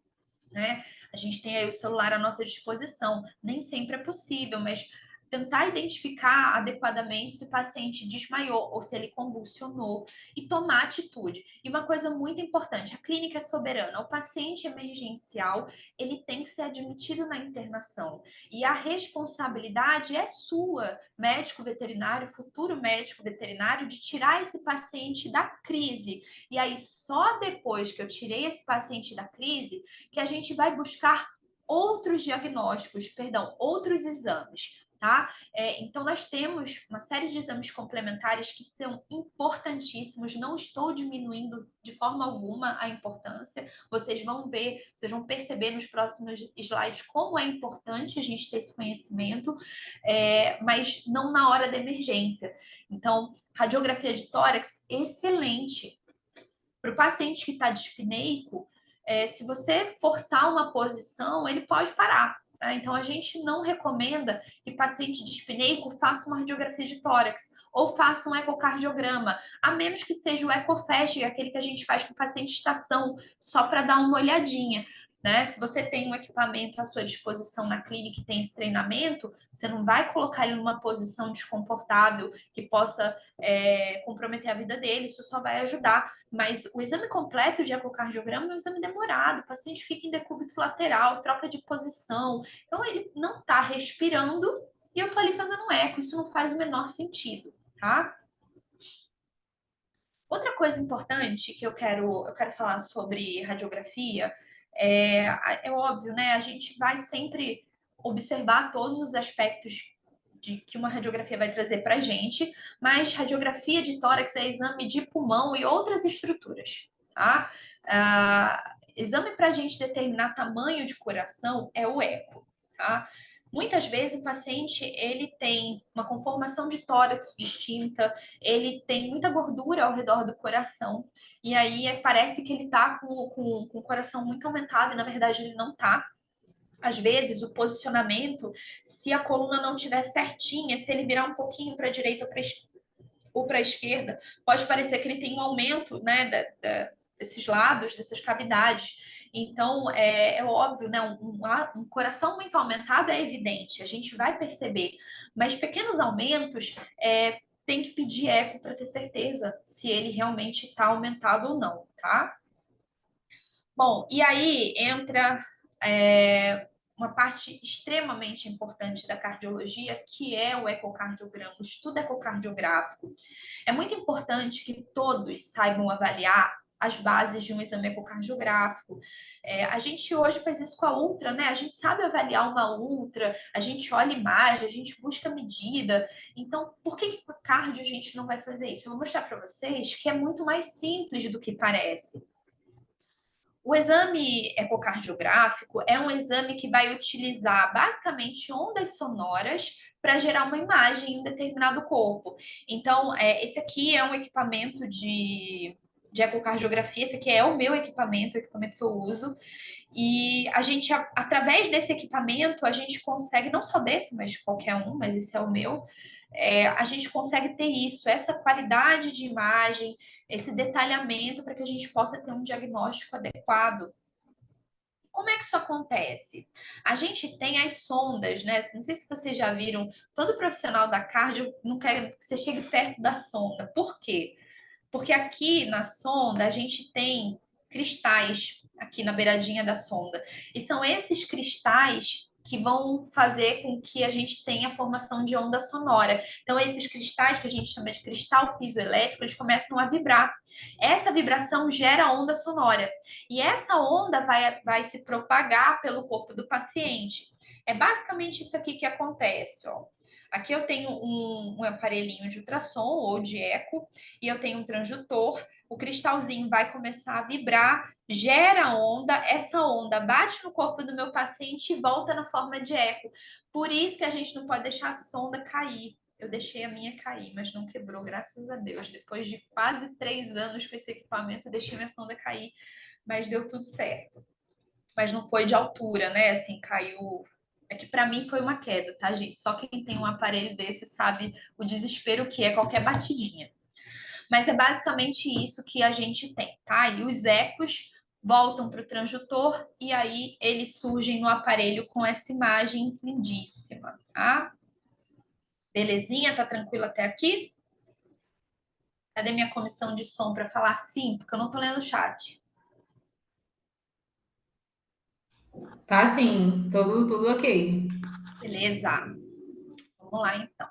Né? A gente tem aí o celular à nossa disposição. Nem sempre é possível, mas tentar identificar adequadamente se o paciente desmaiou ou se ele convulsionou e tomar atitude. E uma coisa muito importante, a clínica é soberana. O paciente emergencial, ele tem que ser admitido na internação. E a responsabilidade é sua, médico veterinário, futuro médico veterinário, de tirar esse paciente da crise. E aí, só depois que eu tirei esse paciente da crise, que a gente vai buscar outros diagnósticos, perdão, outros exames. Tá? Então, nós temos uma série de exames complementares que são importantíssimos. Não estou diminuindo de forma alguma a importância. Vocês vão ver, vocês vão perceber nos próximos slides como é importante a gente ter esse conhecimento, mas não na hora da emergência. Então, radiografia de tórax, excelente. Para o paciente que está dispneico, se você forçar uma posição, ele pode parar. Tá? Então, a gente não recomenda que paciente dispneico faça uma radiografia de tórax ou faça um ecocardiograma, a menos que seja o ecofast, aquele que a gente faz com o paciente estação, só para dar uma olhadinha. né? Se você tem um equipamento à sua disposição na clínica e tem esse treinamento, você não vai colocar ele numa posição desconfortável que possa comprometer a vida dele, isso só vai ajudar. Mas o exame completo de ecocardiograma é um exame demorado, o paciente fica em decúbito lateral, troca de posição, então ele não está respirando e eu tô ali fazendo um eco, isso não faz o menor sentido, tá? Outra coisa importante que eu quero falar sobre radiografia é óbvio, né? A gente vai sempre observar todos os aspectos de que uma radiografia vai trazer para a gente, mas radiografia de tórax é exame de pulmão e outras estruturas, tá? Exame para a gente determinar tamanho de coração é o eco, tá? Muitas vezes o paciente ele tem uma conformação de tórax distinta, ele tem muita gordura ao redor do coração, e aí parece que ele tá com o coração muito aumentado, e na verdade ele não tá. Às vezes, o posicionamento, se a coluna não estiver certinha, se ele virar um pouquinho para a direita ou para a esquerda, pode parecer que ele tem um aumento, né, desses lados, dessas cavidades. Então, é óbvio, né? Um coração muito aumentado é evidente, a gente vai perceber. Mas pequenos aumentos tem que pedir eco para ter certeza se ele realmente está aumentado ou não, tá? Bom, e aí entra uma parte extremamente importante da cardiologia, que é o ecocardiograma, o estudo ecocardiográfico. É muito importante que todos saibam avaliar as bases de um exame ecocardiográfico. A gente hoje faz isso com a ultra, né? A gente sabe avaliar uma ultra, a gente olha imagem, a gente busca medida. Então, por que com a cardio a gente não vai fazer isso? Eu vou mostrar para vocês que é muito mais simples do que parece. O exame ecocardiográfico é um exame que vai utilizar basicamente ondas sonoras para gerar uma imagem em um determinado corpo. Então, esse aqui é um equipamento de ecocardiografia, esse aqui é o meu equipamento, o equipamento que eu uso. E a gente, através desse equipamento, a gente consegue, não só desse, mas qualquer um, mas esse é o meu, a gente consegue ter isso, essa qualidade de imagem, esse detalhamento para que a gente possa ter um diagnóstico adequado. Como é que isso acontece? A gente tem as sondas, né? Não sei se vocês já viram, todo profissional da cardio não quer que você chegue perto da sonda. Por quê? Porque aqui na sonda a gente tem cristais aqui na beiradinha da sonda. E são esses cristais que vão fazer com que a gente tenha a formação de onda sonora. Então, esses cristais que a gente chama de cristal piezoelétrico, eles começam a vibrar. Essa vibração gera onda sonora. E essa onda vai se propagar pelo corpo do paciente. É basicamente isso aqui que acontece, ó. Aqui eu tenho um aparelhinho de ultrassom ou de eco e eu tenho um transdutor. O cristalzinho vai começar a vibrar, gera onda, essa onda bate no corpo do meu paciente e volta na forma de eco. Por isso que a gente não pode deixar a sonda cair. Eu deixei a minha cair, mas não quebrou, graças a Deus. Depois de quase 3 anos com esse equipamento, eu deixei minha sonda cair, mas deu tudo certo. Mas não foi de altura, né? Assim, caiu. É que para mim foi uma queda, tá, gente? Só quem tem um aparelho desse sabe o desespero que é qualquer batidinha. Mas é basicamente isso que a gente tem, tá? E os ecos voltam para o transdutor e aí eles surgem no aparelho com essa imagem lindíssima, tá? Belezinha? Tá tranquilo até aqui? Cadê minha comissão de som para falar sim? Porque eu não tô lendo o chat. Tá assim, tudo ok. Beleza. Vamos lá, então.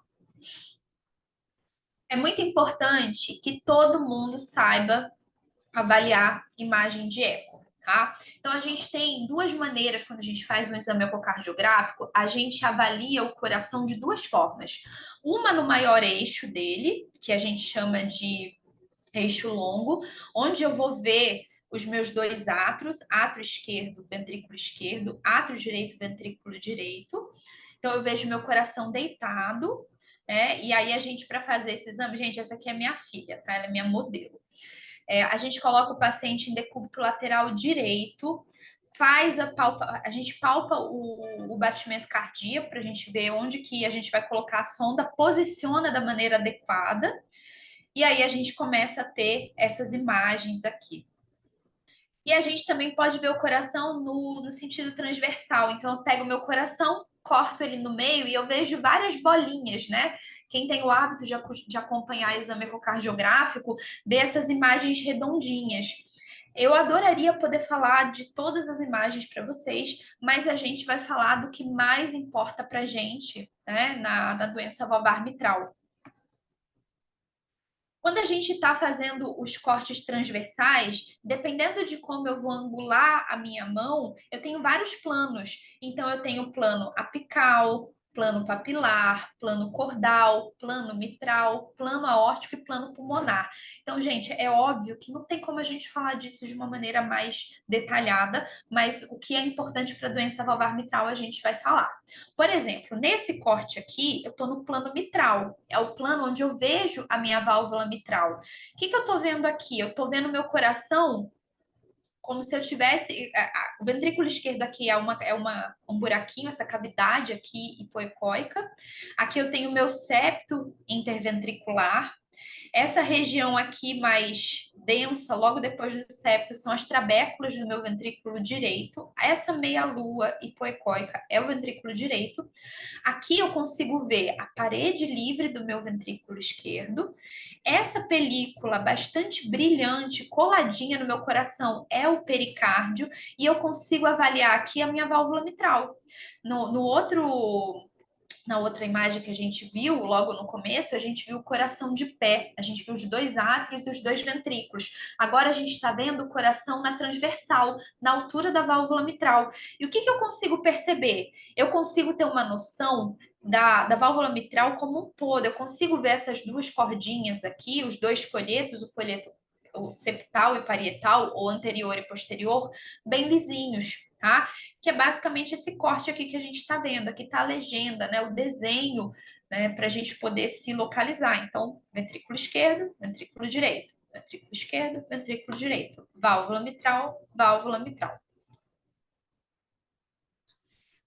É muito importante que todo mundo saiba avaliar imagem de eco, tá? Então, a gente tem duas maneiras quando a gente faz um exame ecocardiográfico, a gente avalia o coração de duas formas. Uma no maior eixo dele, que a gente chama de eixo longo, onde eu vou ver os meus dois átrios, átrio esquerdo, ventrículo esquerdo, átrio direito, ventrículo direito. Então, eu vejo meu coração deitado, né? E aí, a gente, para fazer esse exame, gente, essa aqui é minha filha, tá? Ela é minha modelo. A gente coloca o paciente em decúbito lateral direito, a gente palpa o batimento cardíaco para a gente ver onde que a gente vai colocar a sonda, posiciona da maneira adequada, e aí a gente começa a ter essas imagens aqui. E a gente também pode ver o coração no sentido transversal. Então, eu pego o meu coração, corto ele no meio e eu vejo várias bolinhas, né? Quem tem o hábito de acompanhar exame ecocardiográfico, vê essas imagens redondinhas. Eu adoraria poder falar de todas as imagens para vocês, mas a gente vai falar do que mais importa para a gente, né, na doença valvar mitral. Quando a gente está fazendo os cortes transversais, dependendo de como eu vou angular a minha mão, eu tenho vários planos. Então, eu tenho plano apical, plano papilar, plano cordal, plano mitral, plano aórtico e plano pulmonar. Então, gente, é óbvio que não tem como a gente falar disso de uma maneira mais detalhada, mas o que é importante para a doença valvar mitral a gente vai falar. Por exemplo, nesse corte aqui, eu estou no plano mitral. É o plano onde eu vejo a minha válvula mitral. O que eu estou vendo aqui? Eu estou vendo meu coração como se eu tivesse. O ventrículo esquerdo aqui um buraquinho, essa cavidade aqui hipoecóica. Aqui eu tenho meu septo interventricular. Essa região aqui mais densa, logo depois do septo, são as trabéculas do meu ventrículo direito. Essa meia-lua hipoecóica é o ventrículo direito. Aqui eu consigo ver a parede livre do meu ventrículo esquerdo. Essa película bastante brilhante, coladinha no meu coração, é o pericárdio. E eu consigo avaliar aqui a minha válvula mitral. Na outra imagem que a gente viu, logo no começo, a gente viu o coração de pé, a gente viu os dois átrios e os dois ventrículos. Agora a gente está vendo o coração na transversal, na altura da válvula mitral. E o que eu consigo perceber? Eu consigo ter uma noção da válvula mitral como um todo. Eu consigo ver essas duas cordinhas aqui, os dois folhetos, o folheto o septal e parietal, ou anterior e posterior, bem lisinhos, tá? Que é basicamente esse corte aqui que a gente está vendo. Aqui está a legenda, né? O desenho, né? Para a gente poder se localizar. Então, ventrículo esquerdo, ventrículo direito. Ventrículo esquerdo, ventrículo direito. Válvula mitral, válvula mitral.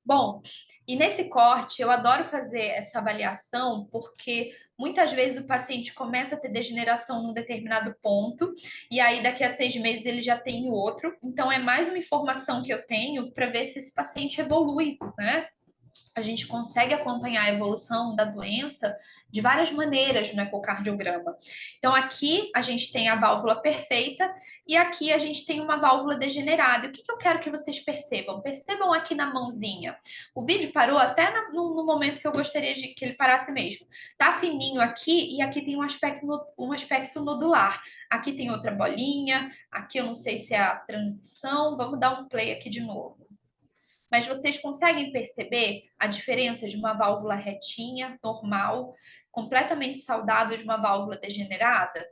Bom, e nesse corte eu adoro fazer essa avaliação porque muitas vezes o paciente começa a ter degeneração num determinado ponto e aí daqui a 6 meses ele já tem outro. Então é mais uma informação que eu tenho para ver se esse paciente evolui, né? A gente consegue acompanhar a evolução da doença de várias maneiras no ecocardiograma. Então, aqui a gente tem a válvula perfeita e aqui a gente tem uma válvula degenerada. O que eu quero que vocês percebam? Percebam aqui na mãozinha. O vídeo parou até no momento que eu gostaria de que ele parasse mesmo. Tá fininho aqui e aqui tem um aspecto nodular. Aqui tem outra bolinha. Aqui eu não sei se é a transição. Vamos dar um play aqui de novo. Mas vocês conseguem perceber a diferença de uma válvula retinha, normal, completamente saudável, de uma válvula degenerada?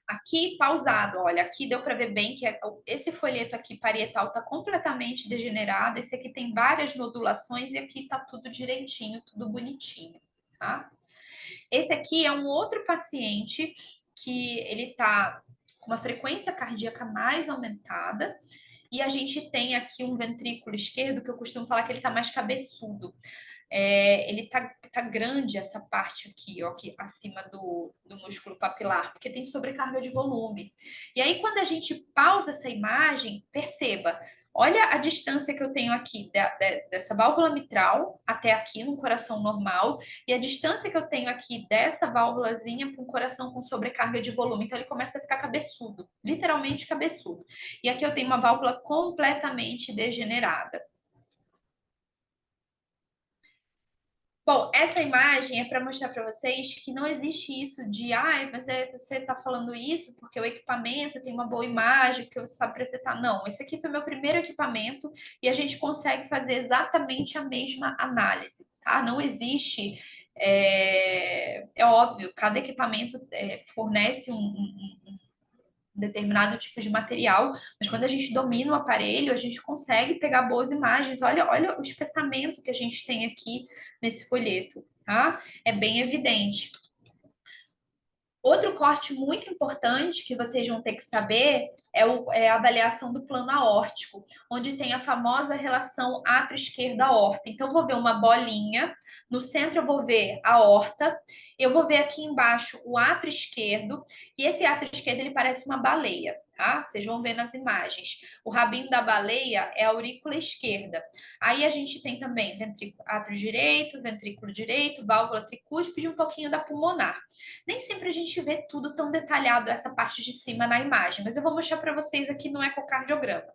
Aqui, pausado, olha, aqui deu para ver bem que esse folheto aqui parietal está completamente degenerado, esse aqui tem várias nodulações e aqui está tudo direitinho, tudo bonitinho, tá? Esse aqui é um outro paciente que ele está com uma frequência cardíaca mais aumentada, e a gente tem aqui um ventrículo esquerdo, que eu costumo falar que ele está mais cabeçudo. Ele tá grande essa parte aqui, ó, aqui acima do músculo papilar, porque tem sobrecarga de volume. E aí, quando a gente pausa essa imagem, perceba, olha a distância que eu tenho aqui dessa válvula mitral até aqui no coração normal e a distância que eu tenho aqui dessa válvulazinha para um coração com sobrecarga de volume. Então, ele começa a ficar cabeçudo, literalmente cabeçudo. E aqui eu tenho uma válvula completamente degenerada. Bom, essa imagem é para mostrar para vocês que não existe isso de, mas você está falando isso porque o equipamento tem uma boa imagem, porque você sabe presetar. Não, esse aqui foi meu primeiro equipamento e a gente consegue fazer exatamente a mesma análise, tá? Não existe, é óbvio, cada equipamento fornece um determinado tipo de material, mas quando a gente domina o aparelho, a gente consegue pegar boas imagens. Olha o espessamento que a gente tem aqui nesse folheto, tá? É bem evidente. Outro corte muito importante que vocês vão ter que saber é a avaliação do plano aórtico, onde tem a famosa relação átrio esquerda aorta. Então, eu vou ver uma bolinha, no centro eu vou ver a aorta, eu vou ver aqui embaixo o átrio esquerdo, e esse átrio esquerdo ele parece uma baleia. tá? Vocês vão ver nas imagens. O rabinho da baleia é a aurícula esquerda. Aí a gente tem também átrio direito, válvula tricúspide e um pouquinho da pulmonar. Nem sempre a gente vê tudo tão detalhado, essa parte de cima na imagem, mas eu vou mostrar para vocês aqui no ecocardiograma.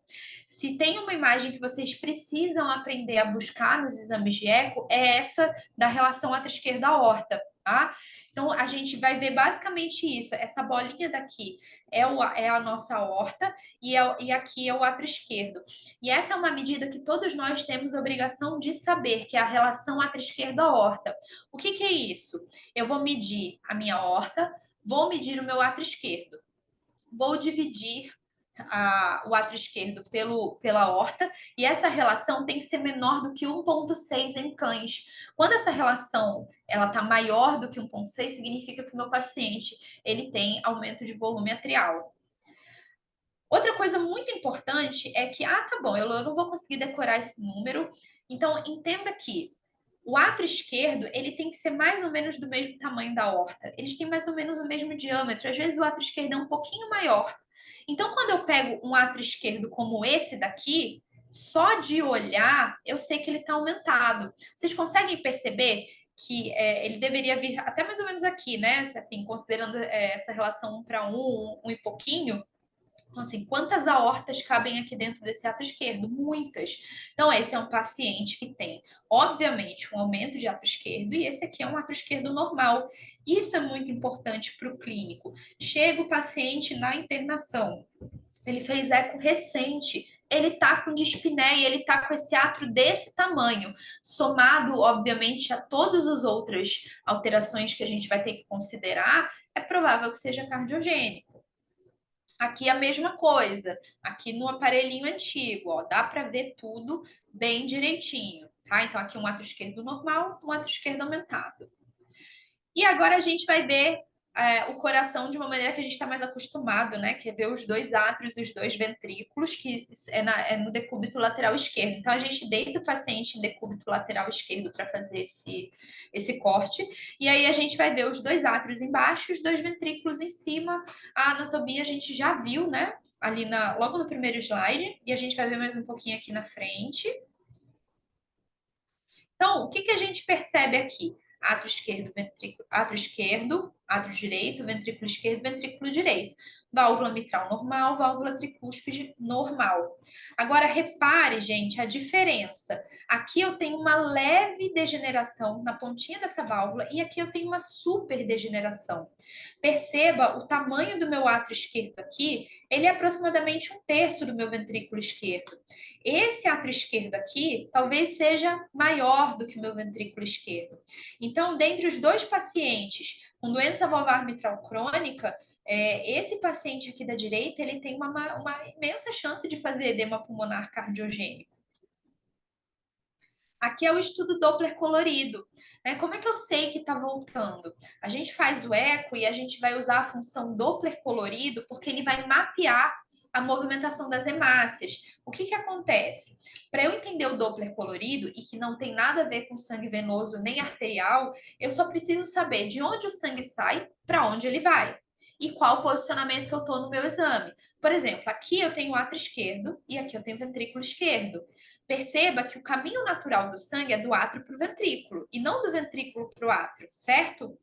Se tem uma imagem que vocês precisam aprender a buscar nos exames de eco, é essa da relação átrio esquerda aorta, tá? Então, a gente vai ver basicamente isso. Essa bolinha daqui é a nossa aorta e aqui é o átrio esquerdo. E essa é uma medida que todos nós temos a obrigação de saber, que é a relação átrio esquerda-aorta. O que é isso? Eu vou medir a minha aorta, vou medir o meu átrio esquerdo. Vou dividir o átrio esquerdo pela aorta, e essa relação tem que ser menor do que 1,6 em cães. Quando essa relação ela está maior do que 1,6, significa que o meu paciente ele tem aumento de volume atrial. Outra coisa muito importante é que, tá bom, eu não vou conseguir decorar esse número, então entenda que o átrio esquerdo, ele tem que ser mais ou menos do mesmo tamanho da aorta. Eles têm mais ou menos o mesmo diâmetro. Às vezes o átrio esquerdo é um pouquinho maior. Então, quando eu pego um átrio esquerdo como esse daqui, só de olhar, eu sei que ele está aumentado. Vocês conseguem perceber que ele deveria vir até mais ou menos aqui, né? Assim, considerando essa relação 1:1, 1 e pouquinho. Então, assim, quantas aortas cabem aqui dentro desse átrio esquerdo? Muitas. Então, esse é um paciente que tem, obviamente, um aumento de átrio esquerdo e esse aqui é um átrio esquerdo normal. Isso é muito importante para o clínico. Chega o paciente na internação, ele fez eco recente, ele tá com dispneia, ele tá com esse átrio desse tamanho, somado, obviamente, a todas as outras alterações que a gente vai ter que considerar, é provável que seja cardiogênico. Aqui a mesma coisa, aqui no aparelhinho antigo, ó, dá para ver tudo bem direitinho, tá? Então aqui um átrio esquerdo normal, um átrio esquerdo aumentado. E agora a gente vai ver o coração de uma maneira que a gente está mais acostumado, né? Que é ver os dois átrios e os dois ventrículos, que é no decúbito lateral esquerdo. Então, a gente deita o paciente em decúbito lateral esquerdo para fazer esse corte. E aí, a gente vai ver os dois átrios embaixo e os dois ventrículos em cima. A anatomia a gente já viu, né? Ali logo no primeiro slide. E a gente vai ver mais um pouquinho aqui na frente. Então, o que a gente percebe aqui? Átrio esquerdo, átrio direito, ventrículo esquerdo, ventrículo direito. Válvula mitral normal, válvula tricúspide normal. Agora, repare, gente, a diferença. Aqui eu tenho uma leve degeneração na pontinha dessa válvula e aqui eu tenho uma super degeneração. Perceba o tamanho do meu átrio esquerdo aqui, ele é aproximadamente 1/3 do meu ventrículo esquerdo. Esse átrio esquerdo aqui talvez seja maior do que o meu ventrículo esquerdo. Então, dentre os dois pacientes com doença valvar mitral crônica, esse paciente aqui da direita, ele tem uma imensa chance de fazer edema pulmonar cardiogênico. Aqui é o estudo Doppler colorido. Como é que eu sei que está voltando? A gente faz o eco e a gente vai usar a função Doppler colorido porque ele vai mapear a movimentação das hemácias. O que acontece? Para eu entender o Doppler colorido, e que não tem nada a ver com sangue venoso nem arterial, eu só preciso saber de onde o sangue sai, para onde ele vai. E qual o posicionamento que eu estou no meu exame. Por exemplo, aqui eu tenho o átrio esquerdo e aqui eu tenho o ventrículo esquerdo. Perceba que o caminho natural do sangue é do átrio para o ventrículo, e não do ventrículo para o átrio, certo?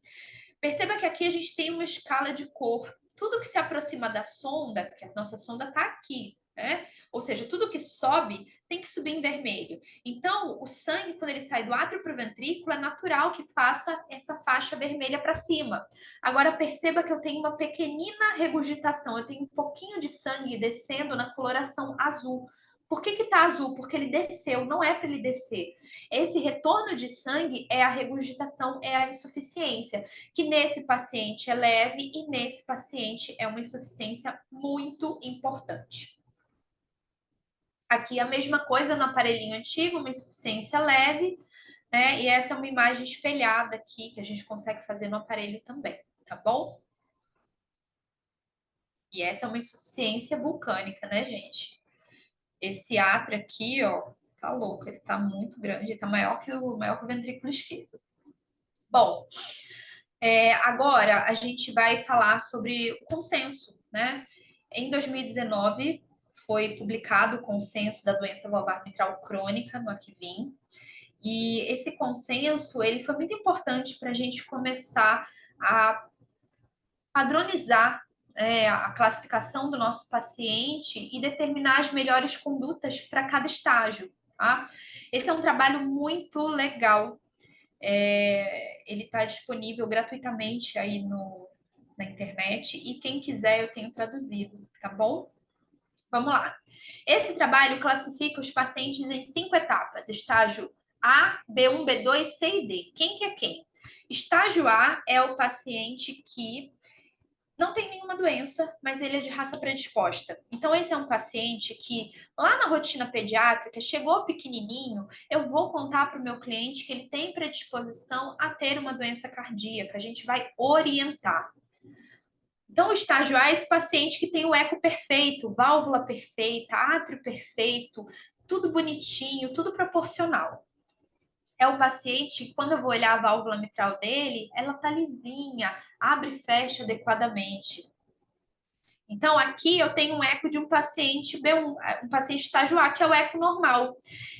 Perceba que aqui a gente tem uma escala de cor. Tudo que se aproxima da sonda, que a nossa sonda está aqui, né? Ou seja, tudo que sobe tem que subir em vermelho. Então, o sangue, quando ele sai do átrio para o ventrículo, é natural que faça essa faixa vermelha para cima. Agora, perceba que eu tenho uma pequenina regurgitação, eu tenho um pouquinho de sangue descendo na coloração azul. Por que está azul? Porque ele desceu, não é para ele descer. Esse retorno de sangue é a regurgitação, é a insuficiência, que nesse paciente é leve e nesse paciente é uma insuficiência muito importante. Aqui a mesma coisa no aparelhinho antigo, uma insuficiência leve, né? E essa é uma imagem espelhada aqui que a gente consegue fazer no aparelho também, tá bom? E essa é uma insuficiência vulcânica, né, gente? Esse átrio aqui, ó, tá louco, ele tá muito grande, ele tá maior que o ventrículo esquerdo. Bom, agora a gente vai falar sobre o consenso, né? Em 2019, foi publicado o consenso da doença valvar mitral crônica no Akivim. E esse consenso, ele foi muito importante para a gente começar a padronizar a classificação do nosso paciente e determinar as melhores condutas para cada estágio, tá? Esse é um trabalho muito legal. Ele está disponível gratuitamente aí na internet e quem quiser eu tenho traduzido, tá bom? Vamos lá. Esse trabalho classifica os pacientes em 5 etapas: estágio A, B1, B2, C e D. Quem que é quem? Estágio A é o paciente que não tem nenhuma doença, mas ele é de raça predisposta. Então, esse é um paciente que, lá na rotina pediátrica, chegou pequenininho, eu vou contar para o meu cliente que ele tem predisposição a ter uma doença cardíaca. A gente vai orientar. Então, o estágio A é esse paciente que tem o eco perfeito, válvula perfeita, átrio perfeito, tudo bonitinho, tudo proporcional. É o paciente, quando eu vou olhar a válvula mitral dele, ela tá lisinha, abre e fecha adequadamente. Então, aqui eu tenho um eco de um paciente B1, um paciente estágio A, que é o eco normal.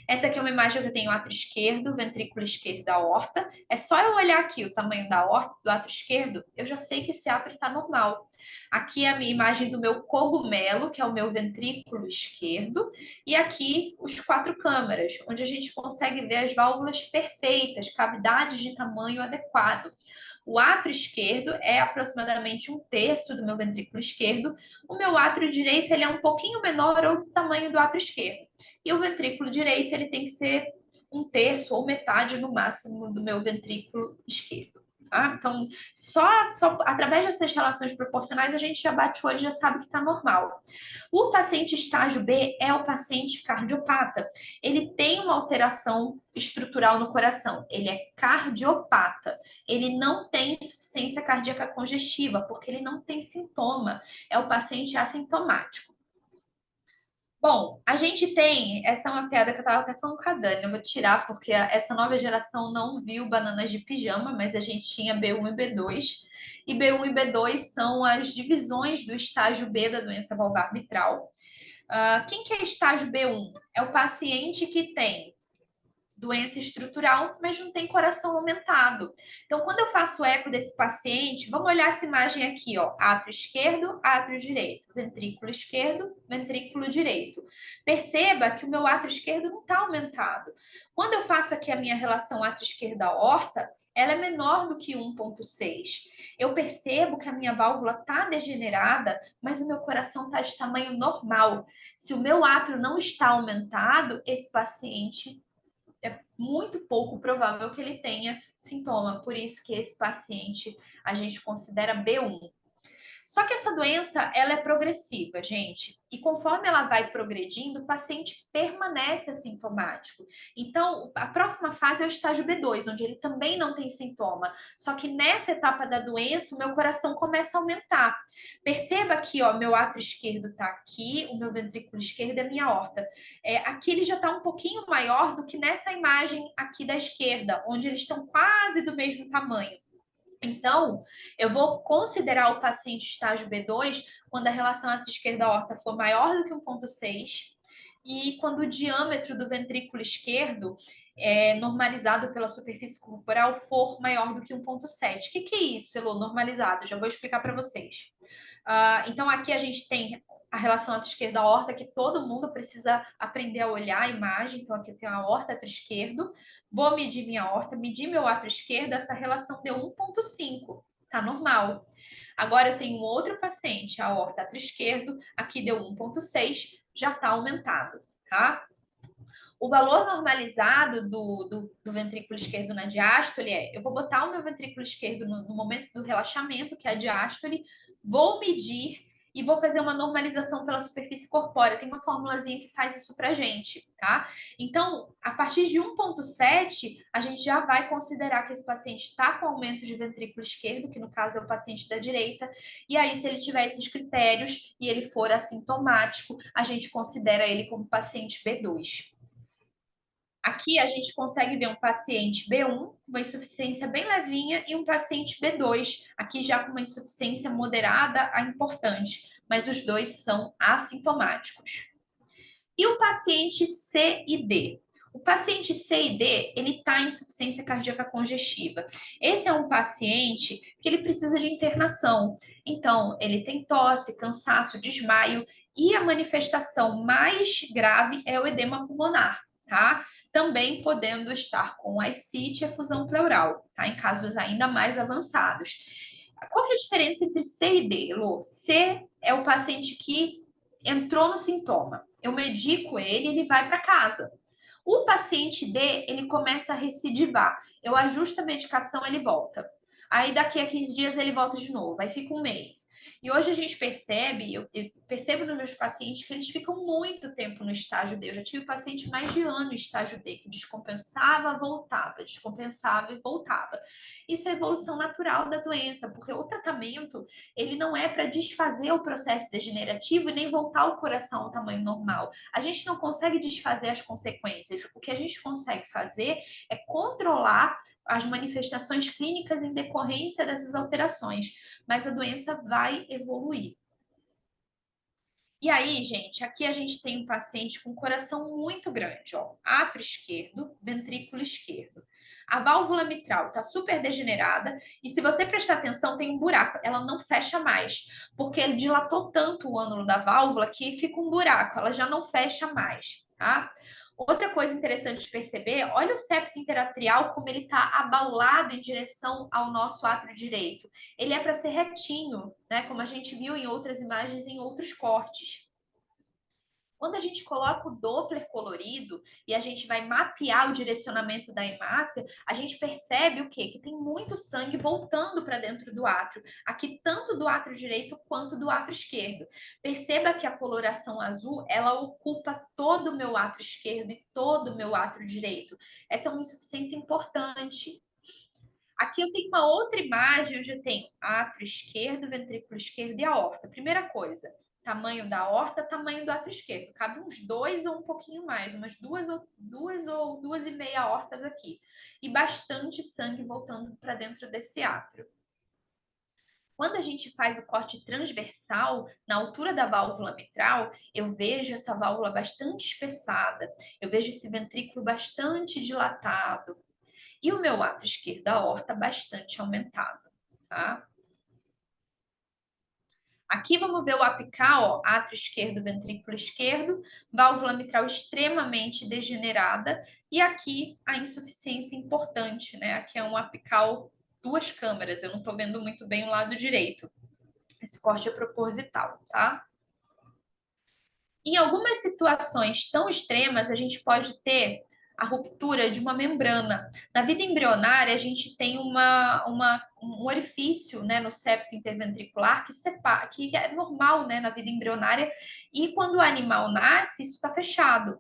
Essa aqui é uma imagem que eu tenho átrio esquerdo, ventrículo esquerdo da aorta. É só eu olhar aqui o tamanho da aorta, do átrio esquerdo, eu já sei que esse átrio está normal. Aqui é a minha imagem do meu cogumelo, que é o meu ventrículo esquerdo. E aqui os 4 câmaras, onde a gente consegue ver as válvulas perfeitas, cavidades de tamanho adequado. O átrio esquerdo é aproximadamente 1/3 do meu ventrículo esquerdo. O meu átrio direito ele é um pouquinho menor ou do tamanho do átrio esquerdo. E o ventrículo direito ele tem que ser 1/3 ou metade no máximo do meu ventrículo esquerdo. Tá? Então, só através dessas relações proporcionais a gente já bate o olho e já sabe que está normal. O paciente estágio B é o paciente cardiopata. Ele tem uma alteração estrutural no coração. Ele é cardiopata. Ele não tem insuficiência cardíaca congestiva, porque ele não tem sintoma. É o paciente assintomático. Bom, a gente tem. Essa é uma piada que eu estava até falando com a Dani. Eu vou tirar, porque essa nova geração não viu bananas de pijama, mas a gente tinha B1 e B2. E B1 e B2 são as divisões do estágio B da doença valvar mitral. Quem que é estágio B1? É o paciente que tem doença estrutural, mas não tem coração aumentado. Então, quando eu faço eco desse paciente, vamos olhar essa imagem aqui, ó, átrio esquerdo, átrio direito, ventrículo esquerdo, ventrículo direito. Perceba que o meu átrio esquerdo não está aumentado. Quando eu faço aqui a minha relação átrio esquerda aorta, ela é menor do que 1,6. Eu percebo que a minha válvula está degenerada, mas o meu coração está de tamanho normal. Se o meu átrio não está aumentado, esse paciente é muito pouco provável que ele tenha sintoma, por isso que esse paciente a gente considera B1. Só que essa doença, ela é progressiva, gente. E conforme ela vai progredindo, o paciente permanece assintomático. Então, a próxima fase é o estágio B2, onde ele também não tem sintoma. Só que nessa etapa da doença, o meu coração começa a aumentar. Perceba aqui, ó, meu átrio esquerdo está aqui, o meu ventrículo esquerdo é a minha aorta. Aqui ele já está um pouquinho maior do que nessa imagem aqui da esquerda, onde eles estão quase do mesmo tamanho. Então, eu vou considerar o paciente estágio B2 quando a relação átrio esquerda aorta for maior do que 1,6 e quando o diâmetro do ventrículo esquerdo normalizado pela superfície corporal for maior do que 1,7. O que é isso, Elô, normalizado? Já vou explicar para vocês. Então, aqui a gente tem a relação átrio esquerda aorta, que todo mundo precisa aprender a olhar a imagem. Então, aqui eu tenho a aorta átrio esquerdo, vou medir minha aorta, medir meu átrio esquerdo, essa relação deu 1,5, tá normal. Agora eu tenho outro paciente, a aorta átrio esquerdo, aqui deu 1,6, já tá aumentado, tá? O valor normalizado do ventrículo esquerdo na diástole eu vou botar o meu ventrículo esquerdo no momento do relaxamento, que é a diástole, vou medir e vou fazer uma normalização pela superfície corpórea. Tem uma formulazinha que faz isso pra gente, tá? Então, a partir de 1,7, a gente já vai considerar que esse paciente está com aumento de ventrículo esquerdo, que no caso é o paciente da direita, e aí, se ele tiver esses critérios e ele for assintomático, a gente considera ele como paciente B2. Aqui a gente consegue ver um paciente B1, uma insuficiência bem levinha, e um paciente B2, aqui já com uma insuficiência moderada a importante, mas os dois são assintomáticos. E o paciente C e D? O paciente C e D, ele está em insuficiência cardíaca congestiva. Esse é um paciente que ele precisa de internação. Então, ele tem tosse, cansaço, desmaio, e a manifestação mais grave é o edema pulmonar, tá? Também podendo estar com ascite e efusão pleural, tá? Em casos ainda mais avançados. Qual que é a diferença entre C e D, Lô? C é o paciente que entrou no sintoma. Eu medico ele, ele vai para casa. O paciente D, ele começa a recidivar. Eu ajusto a medicação, ele volta. Aí daqui a 15 dias ele volta de novo, aí fica um mês. E hoje a gente percebe, eu percebo nos meus pacientes que eles ficam muito tempo no estágio D. Eu já tive paciente mais de ano em estágio D, que descompensava, voltava, descompensava e voltava. Isso é evolução natural da doença, porque o tratamento, ele não é para desfazer o processo degenerativo e nem voltar o coração ao tamanho normal. A gente não consegue desfazer as consequências. O que a gente consegue fazer é controlar as manifestações clínicas em decorrência dessas alterações, mas a doença vai evoluir. E aí, gente, aqui a gente tem um paciente com coração muito grande, ó, átrio esquerdo, ventrículo esquerdo. A válvula mitral está super degenerada e se você prestar atenção, tem um buraco, ela não fecha mais, porque ele dilatou tanto o ânulo da válvula que fica um buraco, ela já não fecha mais, tá? Outra coisa interessante de perceber, olha o septo interatrial como ele está abaulado em direção ao nosso átrio direito. Ele é para ser retinho, né? Como a gente viu em outras imagens, em outros cortes. Quando a gente coloca o Doppler colorido e a gente vai mapear o direcionamento da hemácia, a gente percebe o quê? Que tem muito sangue voltando para dentro do átrio. Aqui, tanto do átrio direito quanto do átrio esquerdo. Perceba que a coloração azul, ela ocupa todo o meu átrio esquerdo e todo o meu átrio direito. Essa é uma insuficiência importante. Aqui eu tenho uma outra imagem, onde eu tenho átrio esquerdo, ventrículo esquerdo e aorta. Primeira coisa, tamanho da aorta, tamanho do átrio esquerdo. Cabe uns 2 ou um pouquinho mais, umas duas e meia aortas aqui. E bastante sangue voltando para dentro desse átrio. Quando a gente faz o corte transversal, na altura da válvula mitral, eu vejo essa válvula bastante espessada, eu vejo esse ventrículo bastante dilatado. E o meu átrio esquerdo da aorta bastante aumentado, tá? Aqui vamos ver o apical, ó, átrio esquerdo, ventrículo esquerdo, válvula mitral extremamente degenerada e aqui a insuficiência importante, né? Aqui é um apical duas câmaras, eu não estou vendo muito bem o lado direito. Esse corte é proposital, tá? Em algumas situações tão extremas, a gente pode ter a ruptura de uma membrana. Na vida embrionária, a gente tem um orifício, né, no septo interventricular que separa, que é normal, né, na vida embrionária, e quando o animal nasce, isso está fechado.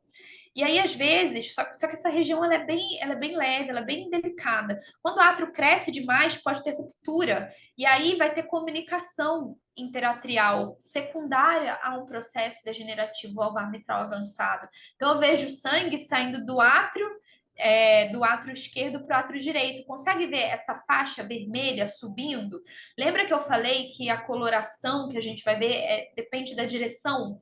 E aí, às vezes, só que essa região ela é bem leve, ela é bem delicada. Quando o átrio cresce demais, pode ter ruptura. E aí vai ter comunicação interatrial secundária a um processo degenerativo alvar mitral avançado. Então, eu vejo sangue saindo do átrio esquerdo para o átrio direito. Consegue ver essa faixa vermelha subindo? Lembra que eu falei que a coloração que a gente vai ver depende da direção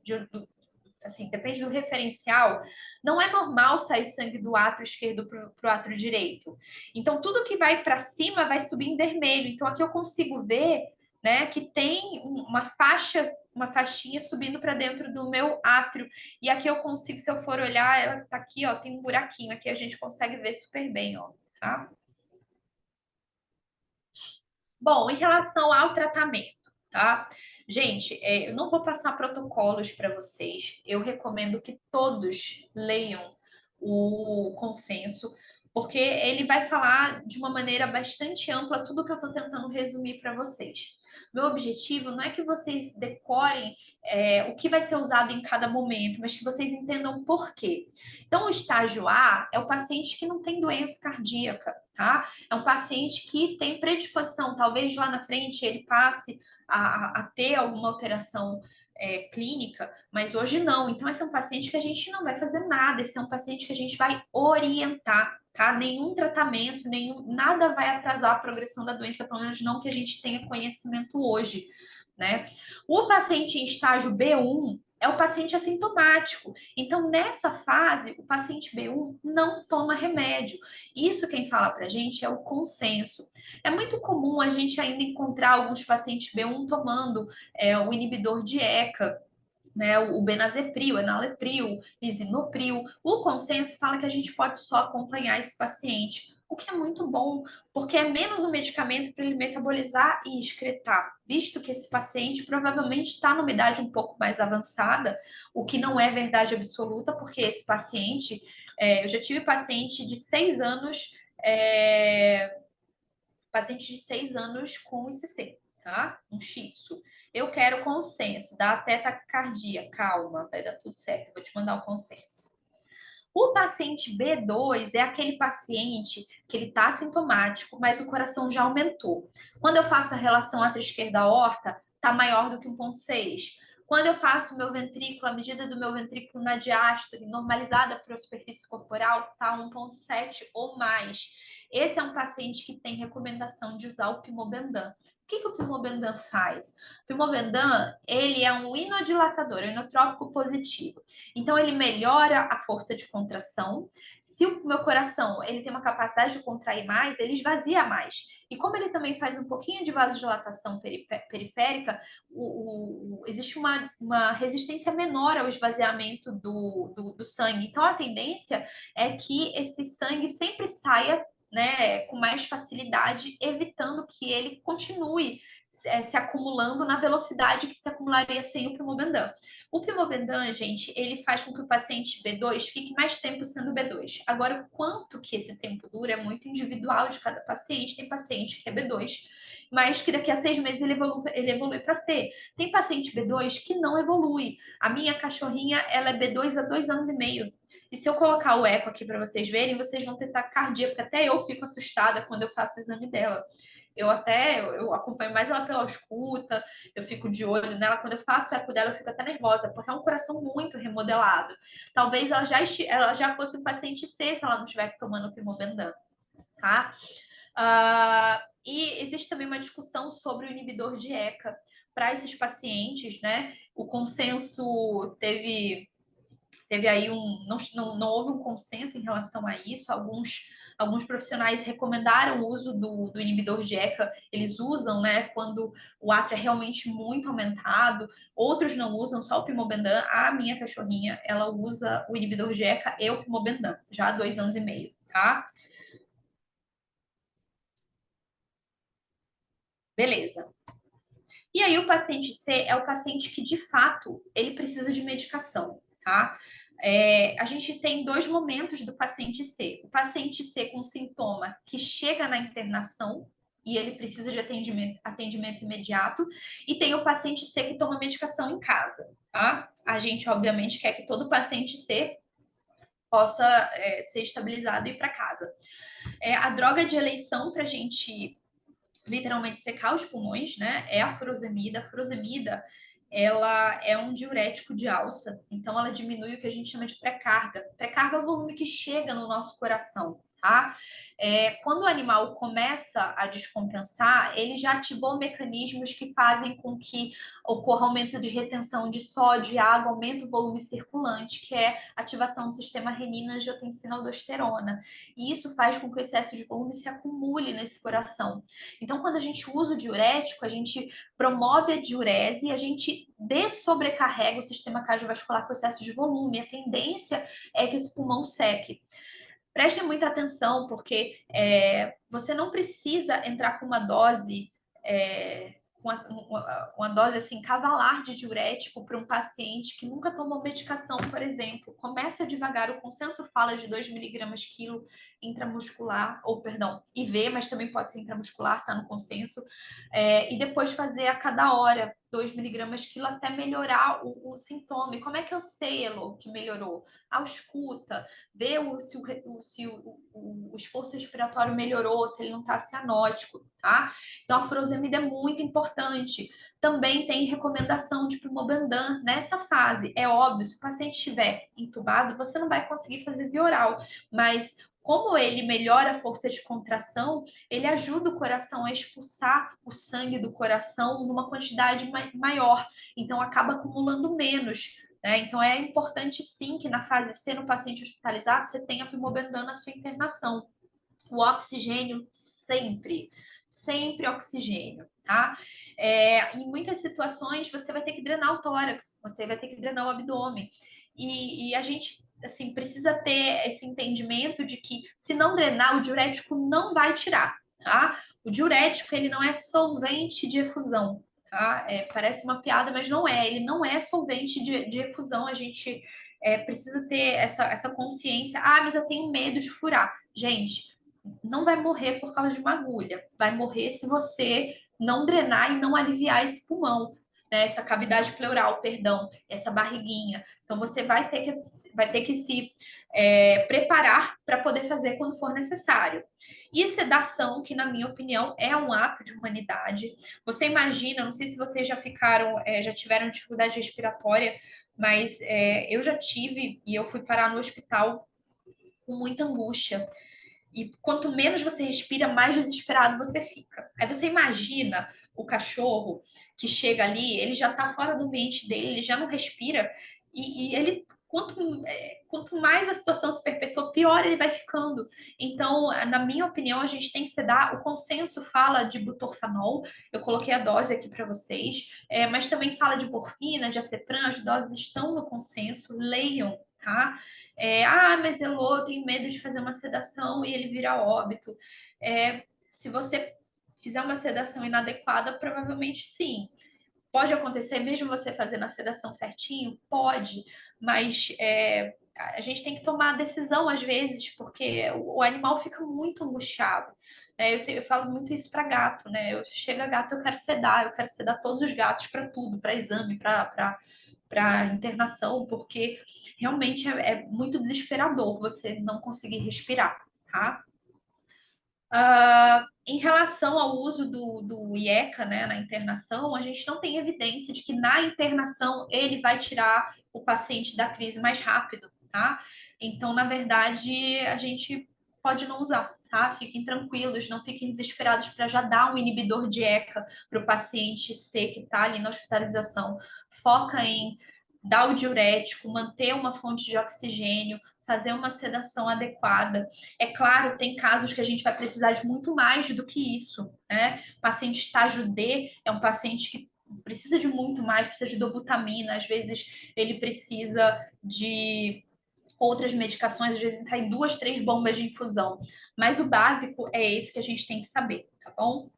assim, depende do referencial, não é normal sair sangue do átrio esquerdo para o átrio direito. Então, tudo que vai para cima vai subir em vermelho. Então, aqui eu consigo ver, né, que tem uma faixinha subindo para dentro do meu átrio. E aqui eu consigo, se eu for olhar, ela tá aqui, ó, tem um buraquinho aqui, a gente consegue ver super bem, ó, tá? Bom, em relação ao tratamento, tá? Gente, eu não vou passar protocolos para vocês. Eu recomendo que todos leiam o consenso, porque ele vai falar de uma maneira bastante ampla tudo que eu estou tentando resumir para vocês. Meu objetivo não é que vocês decorem o que vai ser usado em cada momento, mas que vocês entendam por quê. Então, o estágio A é o paciente que não tem doença cardíaca, tá? É um paciente que tem predisposição, talvez lá na frente ele passe a ter alguma alteração clínica, mas hoje não. Então, esse é um paciente que a gente não vai fazer nada, esse é um paciente que a gente vai orientar, tá? Nenhum tratamento, nada vai atrasar a progressão da doença, pelo menos não que a gente tenha conhecimento hoje, né? O paciente em estágio B1 é o paciente assintomático. Então, nessa fase, o paciente B1 não toma remédio. Isso quem fala pra gente é o consenso. É muito comum a gente ainda encontrar alguns pacientes B1 tomando o inibidor de ECA, né, o benazepril, enalapril, lisinopril. O consenso fala que a gente pode só acompanhar esse paciente, o que é muito bom, porque é menos um medicamento para ele metabolizar e excretar, visto que esse paciente provavelmente está numa idade um pouco mais avançada, o que não é verdade absoluta, porque esse paciente, eu já tive paciente de 6 anos, paciente de 6 anos com ICC, tá? Um shih tzu. Eu quero consenso, dá até taquicardia, calma, vai dar tudo certo, vou te mandar o consenso. O paciente B2 é aquele paciente que ele tá sintomático, mas o coração já aumentou. Quando eu faço a relação atra-esquerda aorta, tá maior do que 1,6. Quando eu faço o meu ventrículo, a medida do meu ventrículo na diástole, normalizada para a superfície corporal, tá 1,7 ou mais. Esse é um paciente que tem recomendação de usar o Pimobendan. O que o Pimobendan faz? O Pimobendan, ele é um inodilatador, inotrópico positivo. Então, ele melhora a força de contração. Se o meu coração ele tem uma capacidade de contrair mais, ele esvazia mais. E como ele também faz um pouquinho de vasodilatação periférica, existe uma resistência menor ao esvaziamento do sangue. Então, a tendência é que esse sangue sempre saia, né, com mais facilidade, evitando que ele continue se acumulando na velocidade que se acumularia sem o Pimobendan. O Pimobendan, gente, ele faz com que o paciente B2 fique mais tempo sendo B2. Agora, o quanto que esse tempo dura é muito individual de cada paciente. Tem paciente que é B2, mas que daqui a 6 meses ele evolui para C. Tem paciente B2 que não evolui. A minha cachorrinha, ela é B2 há 2 anos e meio. E se eu colocar o eco aqui para vocês verem, vocês vão ter taquicardia, porque até eu fico assustada quando eu faço o exame dela. Eu acompanho mais ela pela escuta, eu fico de olho nela. Quando eu faço o eco dela, eu fico até nervosa, porque é um coração muito remodelado. Talvez ela já fosse um paciente C se ela não estivesse tomando Pimobendan, tá? E existe também uma discussão sobre o inibidor de ECA para esses pacientes, né? O consenso teve aí não houve um consenso em relação a isso. Alguns profissionais recomendaram o uso do inibidor de ECA, eles usam, né, quando o átrio é realmente muito aumentado, outros não usam, só o Pimobendan. A minha cachorrinha, ela usa o inibidor de ECA e o Pimobendan, já há 2 anos e meio, tá? Beleza. E aí o paciente C é o paciente que, de fato, ele precisa de medicação, tá? A gente tem 2 momentos do paciente C. O paciente C com sintoma que chega na internação e ele precisa de atendimento imediato, e tem o paciente C que toma medicação em casa, tá? A gente, obviamente, quer que todo paciente C possa ser estabilizado e ir para casa. A droga de eleição para a gente literalmente secar os pulmões, né? É a furosemida. A furosemida, ela é um diurético de alça, então ela diminui o que a gente chama de pré-carga. Pré-carga é o volume que chega no nosso coração, tá? Quando o animal começa a descompensar, ele já ativou mecanismos que fazem com que ocorra aumento de retenção de sódio e água, aumenta o volume circulante, que é ativação do sistema renina-angiotensina-aldosterona. E isso faz com que o excesso de volume se acumule nesse coração. Então, quando a gente usa o diurético, a gente promove a diurese e a gente dessobrecarrega o sistema cardiovascular com excesso de volume. A tendência é que esse pulmão seque. Prestem muita atenção, porque você não precisa entrar com uma dose, uma dose assim, cavalar de diurético para um paciente que nunca tomou medicação, por exemplo. Começa devagar, o consenso fala de 2 miligramas quilo intramuscular, ou perdão, IV, mas também pode ser intramuscular, tá no consenso, e depois fazer a cada hora. 2 miligramas quilo até melhorar o sintoma. E como é que eu sei, Elo, que melhorou? Ausculta, vê se o esforço respiratório melhorou, se ele não está cianótico, tá? Então, a furosemida é muito importante. Também tem recomendação de Primobendan nessa fase. É óbvio, se o paciente estiver entubado, você não vai conseguir fazer via oral, mas como ele melhora a força de contração, ele ajuda o coração a expulsar o sangue do coração numa quantidade maior, então acaba acumulando menos. Né? Então é importante sim que na fase C, no paciente hospitalizado, você tenha Primobendan na sua internação. O oxigênio sempre oxigênio, tá? Em muitas situações você vai ter que drenar o tórax, você vai ter que drenar o abdômen. E a gente assim precisa ter esse entendimento de que se não drenar, o diurético não vai tirar, tá? O diurético ele não é solvente de efusão, tá? Parece uma piada, mas não é. Ele não é solvente de efusão. A gente precisa ter essa consciência. Ah, mas eu tenho medo de furar. Gente, não vai morrer por causa de uma agulha. Vai morrer se você não drenar e não aliviar esse pulmão, né? Essa cavidade pleural, perdão, essa barriguinha. Então você vai ter que se preparar para poder fazer quando for necessário. E sedação, que na minha opinião é um ato de humanidade. Você imagina, não sei se vocês já já tiveram dificuldade respiratória, mas eu já tive e eu fui parar no hospital com muita angústia. E quanto menos você respira, mais desesperado você fica. Aí você imagina o cachorro que chega ali, ele já tá fora do ambiente dele, ele já não respira, e ele. Quanto mais a situação se perpetua, pior ele vai ficando. Então, na minha opinião, a gente tem que sedar. O consenso fala de butorfanol, eu coloquei a dose aqui para vocês, mas também fala de morfina, de acepran, as doses estão no consenso, leiam, tá? Mas Elô, eu tenho medo de fazer uma sedação e ele virar óbito. Se você fizer uma sedação inadequada, provavelmente sim. Pode acontecer mesmo você fazendo a sedação certinho? Pode, mas a gente tem que tomar a decisão às vezes, porque o animal fica muito angustiado. Eu falo muito isso para gato, né? Chega gato, eu quero sedar todos os gatos para tudo, para exame, para internação, porque realmente é muito desesperador você não conseguir respirar, tá? Em relação ao uso do IECA, né, na internação, a gente não tem evidência de que na internação ele vai tirar o paciente da crise mais rápido, tá? Então, na verdade, a gente pode não usar, tá? Fiquem tranquilos, não fiquem desesperados para já dar um inibidor de ECA para o paciente C que está ali na hospitalização. Foca em dar o diurético, manter uma fonte de oxigênio, fazer uma sedação adequada. É claro, tem casos que a gente vai precisar de muito mais do que isso, né? O paciente estágio D é um paciente que precisa de muito mais, precisa de dobutamina, às vezes ele precisa de outras medicações, às vezes está em 2, 3 bombas de infusão. Mas o básico é esse que a gente tem que saber, tá bom?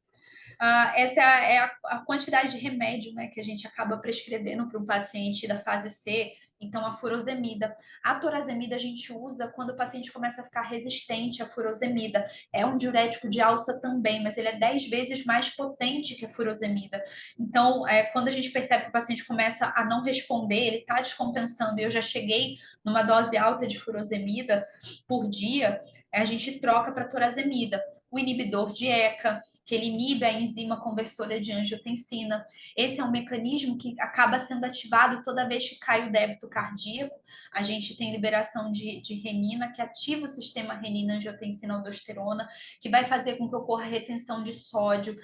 Essa é a quantidade de remédio, né, que a gente acaba prescrevendo para um paciente da fase C. Então, a furosemida. A torazemida a gente usa quando o paciente começa a ficar resistente à furosemida. É um diurético de alça também, mas ele é 10 vezes mais potente que a furosemida. Então, quando a gente percebe que o paciente começa a não responder, ele está descompensando, e eu já cheguei numa dose alta de furosemida por dia, a gente troca para torazemida. O inibidor de ECA, que ele inibe a enzima conversora de angiotensina. Esse é um mecanismo que acaba sendo ativado toda vez que cai o débito cardíaco. A gente tem liberação de renina, que ativa o sistema renina-angiotensina-aldosterona, que vai fazer com que ocorra retenção de sódio,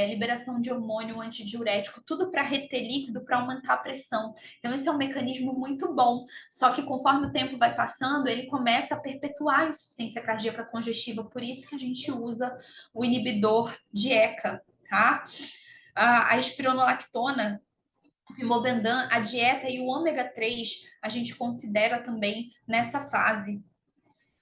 liberação de hormônio antidiurético, tudo para reter líquido, para aumentar a pressão. Então, esse é um mecanismo muito bom, só que conforme o tempo vai passando, ele começa a perpetuar a insuficiência cardíaca congestiva, por isso que a gente usa o inibidor de ECA, tá? A espironolactona, o Primobendan, a dieta e o ômega 3 a gente considera também nessa fase.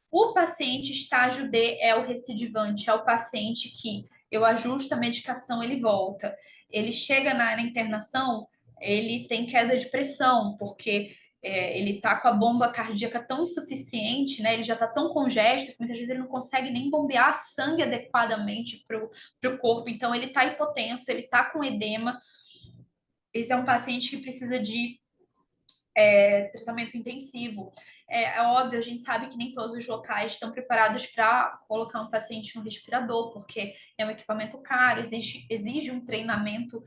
O paciente estágio D é o recidivante, é o paciente que eu ajusto a medicação, ele volta. Ele chega na internação, ele tem queda de pressão, porque ele está com a bomba cardíaca tão insuficiente, né? Ele já está tão congesto que muitas vezes ele não consegue nem bombear sangue adequadamente para o corpo. Então, ele está hipotenso, ele está com edema. esse é um paciente que precisa de tratamento intensivo. É óbvio, a gente sabe que nem todos os locais estão preparados para colocar um paciente no respirador, porque é um equipamento caro, exige um treinamento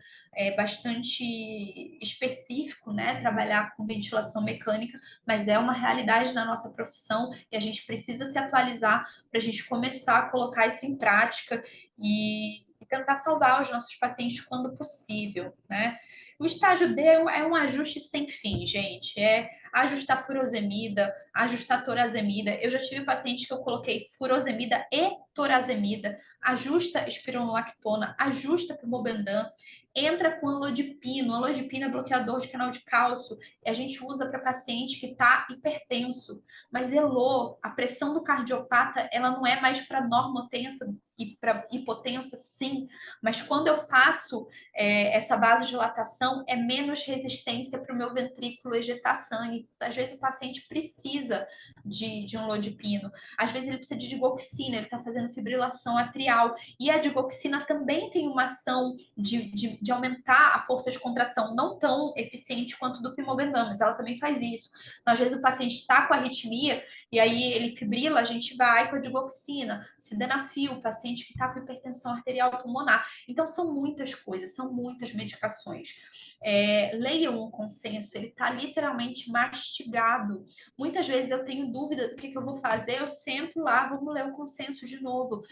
bastante específico, né? Trabalhar com ventilação mecânica, mas é uma realidade na nossa profissão e a gente precisa se atualizar para a gente começar a colocar isso em prática e tentar salvar os nossos pacientes quando possível, né? O estágio D é um ajuste sem fim, gente. É ajustar furosemida, ajustar torazemida. Eu já tive paciente que eu coloquei furosemida e torazemida, ajusta espironolactona, ajusta pimobendan, entra com alodipino. Alodipina é bloqueador de canal de cálcio. E a gente usa para paciente que está hipertenso. Mas elô, a pressão do cardiopata, ela não é mais para normotensa e para hipotensa, sim. Mas quando eu faço essa vasodilatação, é menos resistência para o meu ventrículo ejetar sangue. Às vezes o paciente precisa de um lodipino, às vezes ele precisa de digoxina, ele está fazendo fibrilação atrial. E a digoxina também tem uma ação de aumentar a força de contração, não tão eficiente quanto do pimobendan, mas ela também faz isso. Então, às vezes o paciente está com arritmia e aí ele fibrila, a gente vai com a digoxina, sildenafil, o paciente que está com hipertensão arterial pulmonar. Então, são muitas coisas, são muitas medicações. Leiam o consenso, ele está literalmente mastigado. Muitas vezes eu tenho dúvida do que eu vou fazer, eu sento lá, vamos ler o consenso de novo.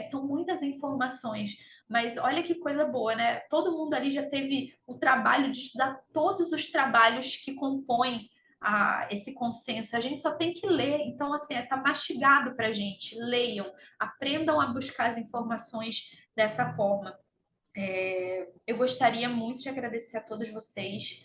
São muitas informações, mas olha que coisa boa, né? Todo mundo ali já teve o trabalho de estudar todos os trabalhos que compõem esse consenso. A gente só tem que ler. Então, assim, está mastigado para a gente. Leiam, aprendam a buscar as informações dessa forma. Eu gostaria muito de agradecer a todos vocês.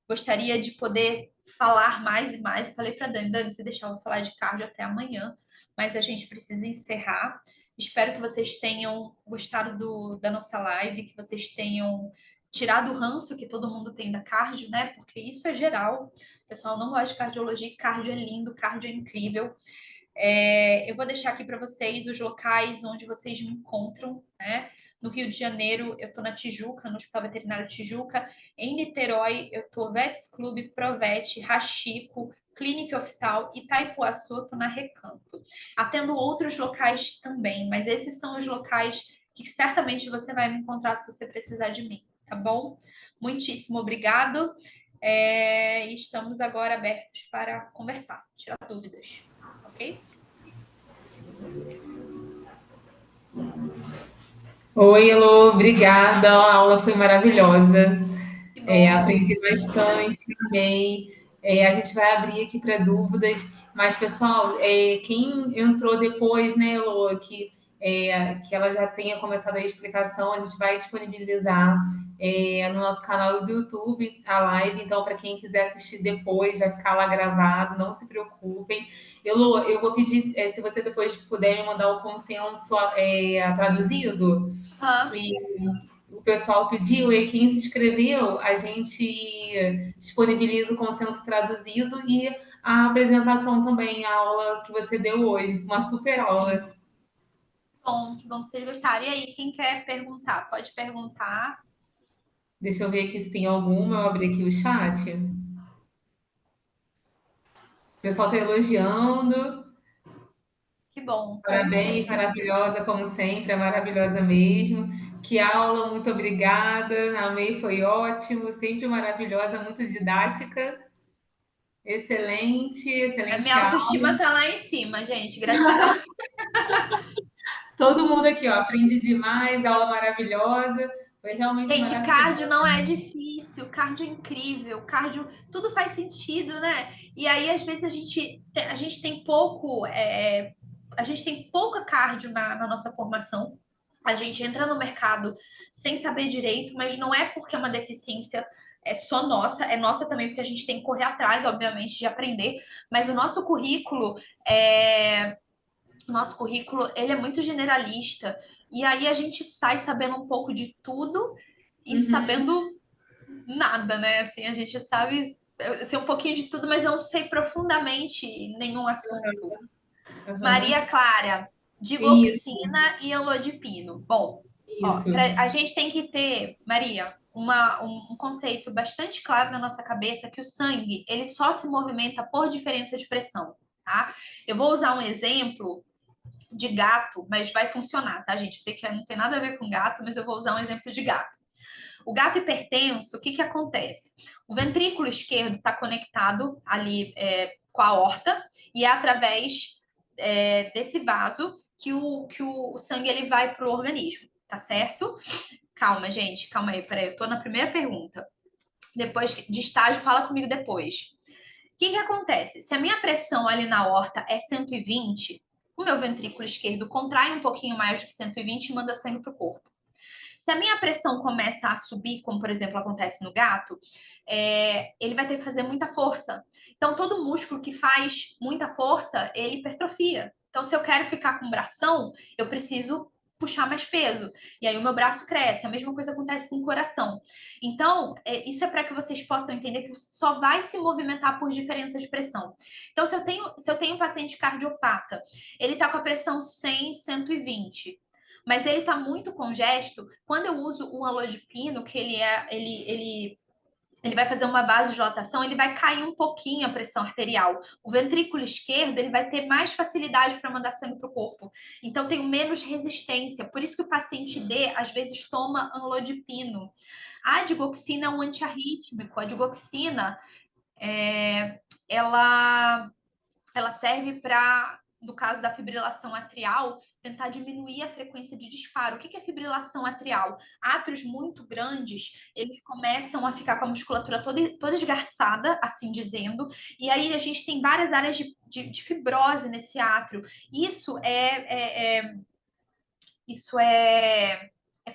Gostaria de poder falar mais e mais. Eu falei para Dani, se deixar eu vou falar de cardio até amanhã, mas a gente precisa encerrar. Espero que vocês tenham gostado da nossa live, que vocês tenham tirado o ranço que todo mundo tem da cardio, né? Porque isso é geral. O pessoal não gosta de cardiologia, cardio é lindo, cardio é incrível. Eu vou deixar aqui para vocês os locais onde vocês me encontram, né? No Rio de Janeiro, eu estou na Tijuca, no Hospital Veterinário Tijuca. Em Niterói, eu estou Vets Clube, Provete, Rachico, Clínica Oftal, Itaipuaçu, eu estou na Recanto. Atendo outros locais também, mas esses são os locais que certamente você vai me encontrar se você precisar de mim, tá bom? Muitíssimo obrigado. Estamos agora abertos para conversar, tirar dúvidas. Ok? Oi, Elô, obrigada. A aula foi maravilhosa. Que bom. Aprendi bastante, amei. A gente vai abrir aqui para dúvidas, mas, pessoal, quem entrou depois, né, Elô, que ela já tenha começado a explicação, a gente vai disponibilizar no nosso canal do YouTube a live, então, para quem quiser assistir depois, vai ficar lá gravado, não se preocupem. Elô, eu vou pedir, se você depois puder me mandar o consenso traduzido, Ah, e o pessoal pediu, e quem se inscreveu, a gente disponibiliza o consenso traduzido e a apresentação também, a aula que você deu hoje, uma super aula. bom, que bom que vocês gostaram. E aí, quem quer perguntar? Pode perguntar. Deixa eu ver aqui se tem alguma, eu abri aqui o chat. O pessoal está elogiando. Que bom, fico Parabéns, feliz. maravilhosa como sempre, é maravilhosa mesmo. Que aula, muito obrigada. Amei, foi ótimo, sempre maravilhosa, muito didática. Excelente, A minha excelente aula. autoestima tá lá em cima, gente. Gratidão. Todo mundo aqui, ó, aprendi demais, aula maravilhosa. Foi realmente Gente, cardio maravilhosa. não é difícil, cardio é incrível, cardio, tudo faz sentido, né? E aí, às vezes, a gente tem pouco, a gente tem pouca cardio na nossa formação. A gente entra no mercado sem saber direito, mas não é porque é uma deficiência só nossa, é nossa também porque a gente tem que correr atrás, obviamente, de aprender. Mas o nosso currículo, ele é muito generalista. E aí a gente sai sabendo um pouco de tudo e Uhum, sabendo nada, né? Assim, a gente sabe, eu sei um pouquinho de tudo, mas eu não sei profundamente nenhum assunto. Maria uhum. Clara, Isso, digoxina e amlodipino. Bom, ó, isso. a gente tem que ter, Maria, um conceito bastante claro na nossa cabeça que o sangue, ele só se movimenta por diferença de pressão, tá? Eu vou usar um exemplo de gato, mas vai funcionar, tá, gente? Eu sei que não tem nada a ver com gato, mas eu vou usar um exemplo de gato. O gato hipertenso, o que que acontece? O ventrículo esquerdo está conectado ali com a aorta e é através desse vaso que o sangue ele vai para o organismo, tá certo? Calma, gente, calma aí, peraí, eu tô na primeira pergunta. Depois de estágio, fala comigo depois. O que que acontece? Se a minha pressão ali na horta é 120, o meu ventrículo esquerdo contrai um pouquinho mais do que 120 e manda sangue para o corpo. Se a minha pressão começa a subir, como por exemplo acontece no gato, ele vai ter que fazer muita força. Então, todo músculo que faz muita força, ele hipertrofia. Então, se eu quero ficar com bração, eu preciso puxar mais peso. E aí o meu braço cresce. A mesma coisa acontece com o coração. Então, isso é para que vocês possam entender que só vai se movimentar por diferença de pressão. Então, se eu tenho um paciente cardiopata, ele está com a pressão 100, 120, mas ele está muito congesto. Quando eu uso o alodipino, que ele vai fazer uma vasodilatação, ele vai cair um pouquinho a pressão arterial. O ventrículo esquerdo, ele vai ter mais facilidade para mandar sangue para o corpo. Então, tem menos resistência. Por isso que o paciente D, às vezes, toma amlodipino. A digoxina é um antiarrítmico. A digoxina, ela serve para, no caso da fibrilação atrial, tentar diminuir a frequência de disparo. O que é fibrilação atrial? Átrios muito grandes, eles começam a ficar com a musculatura toda esgarçada, assim dizendo, e aí a gente tem várias áreas de fibrose nesse átrio. Isso é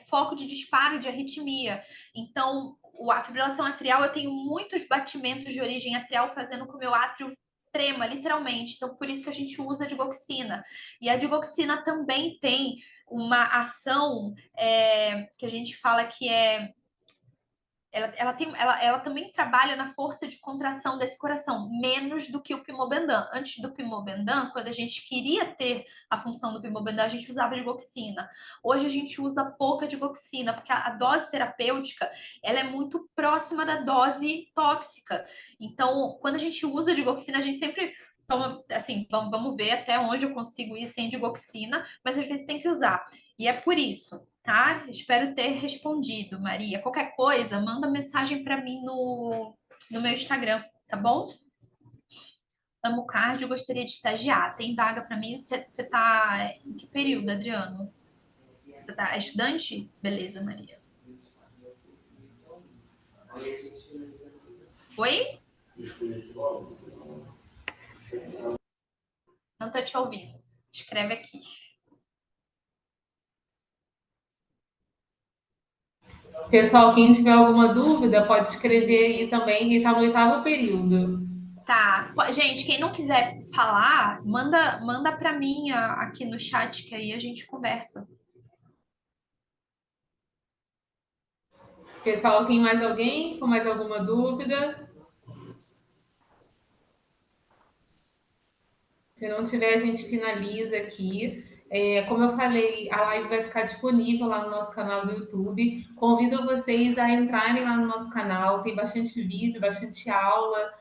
foco de disparo de arritmia. Então, a fibrilação atrial, eu tenho muitos batimentos de origem atrial fazendo com que o meu átrio trema, literalmente. Então, por isso que a gente usa a digoxina. E a digoxina também tem uma ação que a gente fala que ela também trabalha na força de contração desse coração, menos do que o Pimobendan. Antes do Pimobendan, quando a gente queria ter a função do Pimobendan, a gente usava digoxina. Hoje a gente usa pouca digoxina, porque a dose terapêutica ela é muito próxima da dose tóxica. Então, quando a gente usa digoxina, a gente sempre toma, assim, vamos ver até onde eu consigo ir sem digoxina, mas às vezes tem que usar. E é por isso, tá? Espero ter respondido, Maria. Qualquer coisa, manda mensagem para mim no meu Instagram, tá bom? Amo cardio, gostaria de estagiar. Tem vaga para mim? Você tá em que período, Adriano? Você tá estudante? Beleza, Maria. Oi? Não tô te ouvindo. Escreve aqui. Pessoal, quem tiver alguma dúvida, pode escrever aí também, que está no oitavo período. Tá. Gente, quem não quiser falar, manda para mim aqui no chat, que aí a gente conversa. Pessoal, tem mais alguém com mais alguma dúvida? Se não tiver, a gente finaliza aqui. Como eu falei, a live vai ficar disponível lá no nosso canal do YouTube. Convido vocês a entrarem lá no nosso canal, tem bastante vídeo, bastante aula.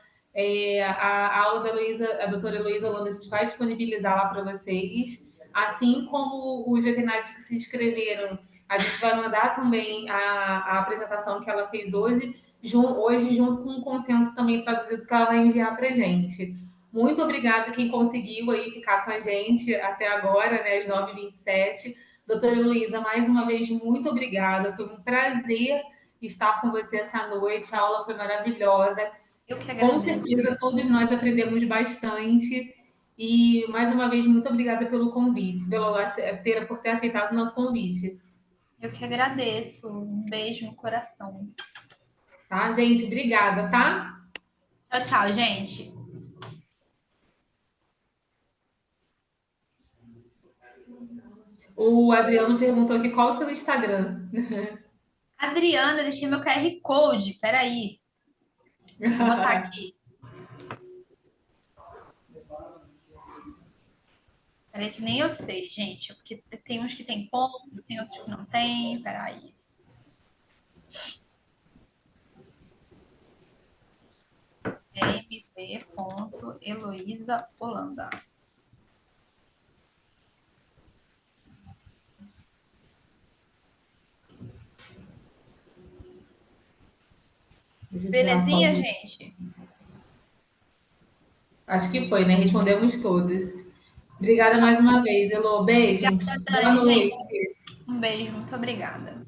A aula da Heloísa, a doutora Heloísa Holanda, a gente vai disponibilizar lá para vocês. Assim como os veterinários que se inscreveram, a gente vai mandar também a apresentação que ela fez hoje, junto com um consenso também traduzido que ela vai enviar para a gente. Muito obrigada quem conseguiu aí ficar com a gente até agora, né, às 9h27. Doutora Luísa, mais uma vez, muito obrigada. Foi um prazer estar com você essa noite. A aula foi maravilhosa. Eu que Com agradeço. certeza, todos nós aprendemos bastante. E, mais uma vez, muito obrigada pelo convite, por ter aceitado o nosso convite. Eu que agradeço. Um beijo no coração. Tá, gente? Obrigada, tá? Tchau, tchau, gente. O Adriano perguntou aqui qual o seu Instagram. Adriana, deixei meu QR Code. Peraí. Vou botar aqui. Peraí, que nem eu sei, gente. Porque tem uns que tem ponto, tem outros que não tem. Peraí. V. Holanda. Belezinha, gente? Acho que foi, né? Respondemos todas. Obrigada mais uma vez, Elô. Beijo. Obrigada, Boa Dani, noite. gente. Um beijo, muito obrigada.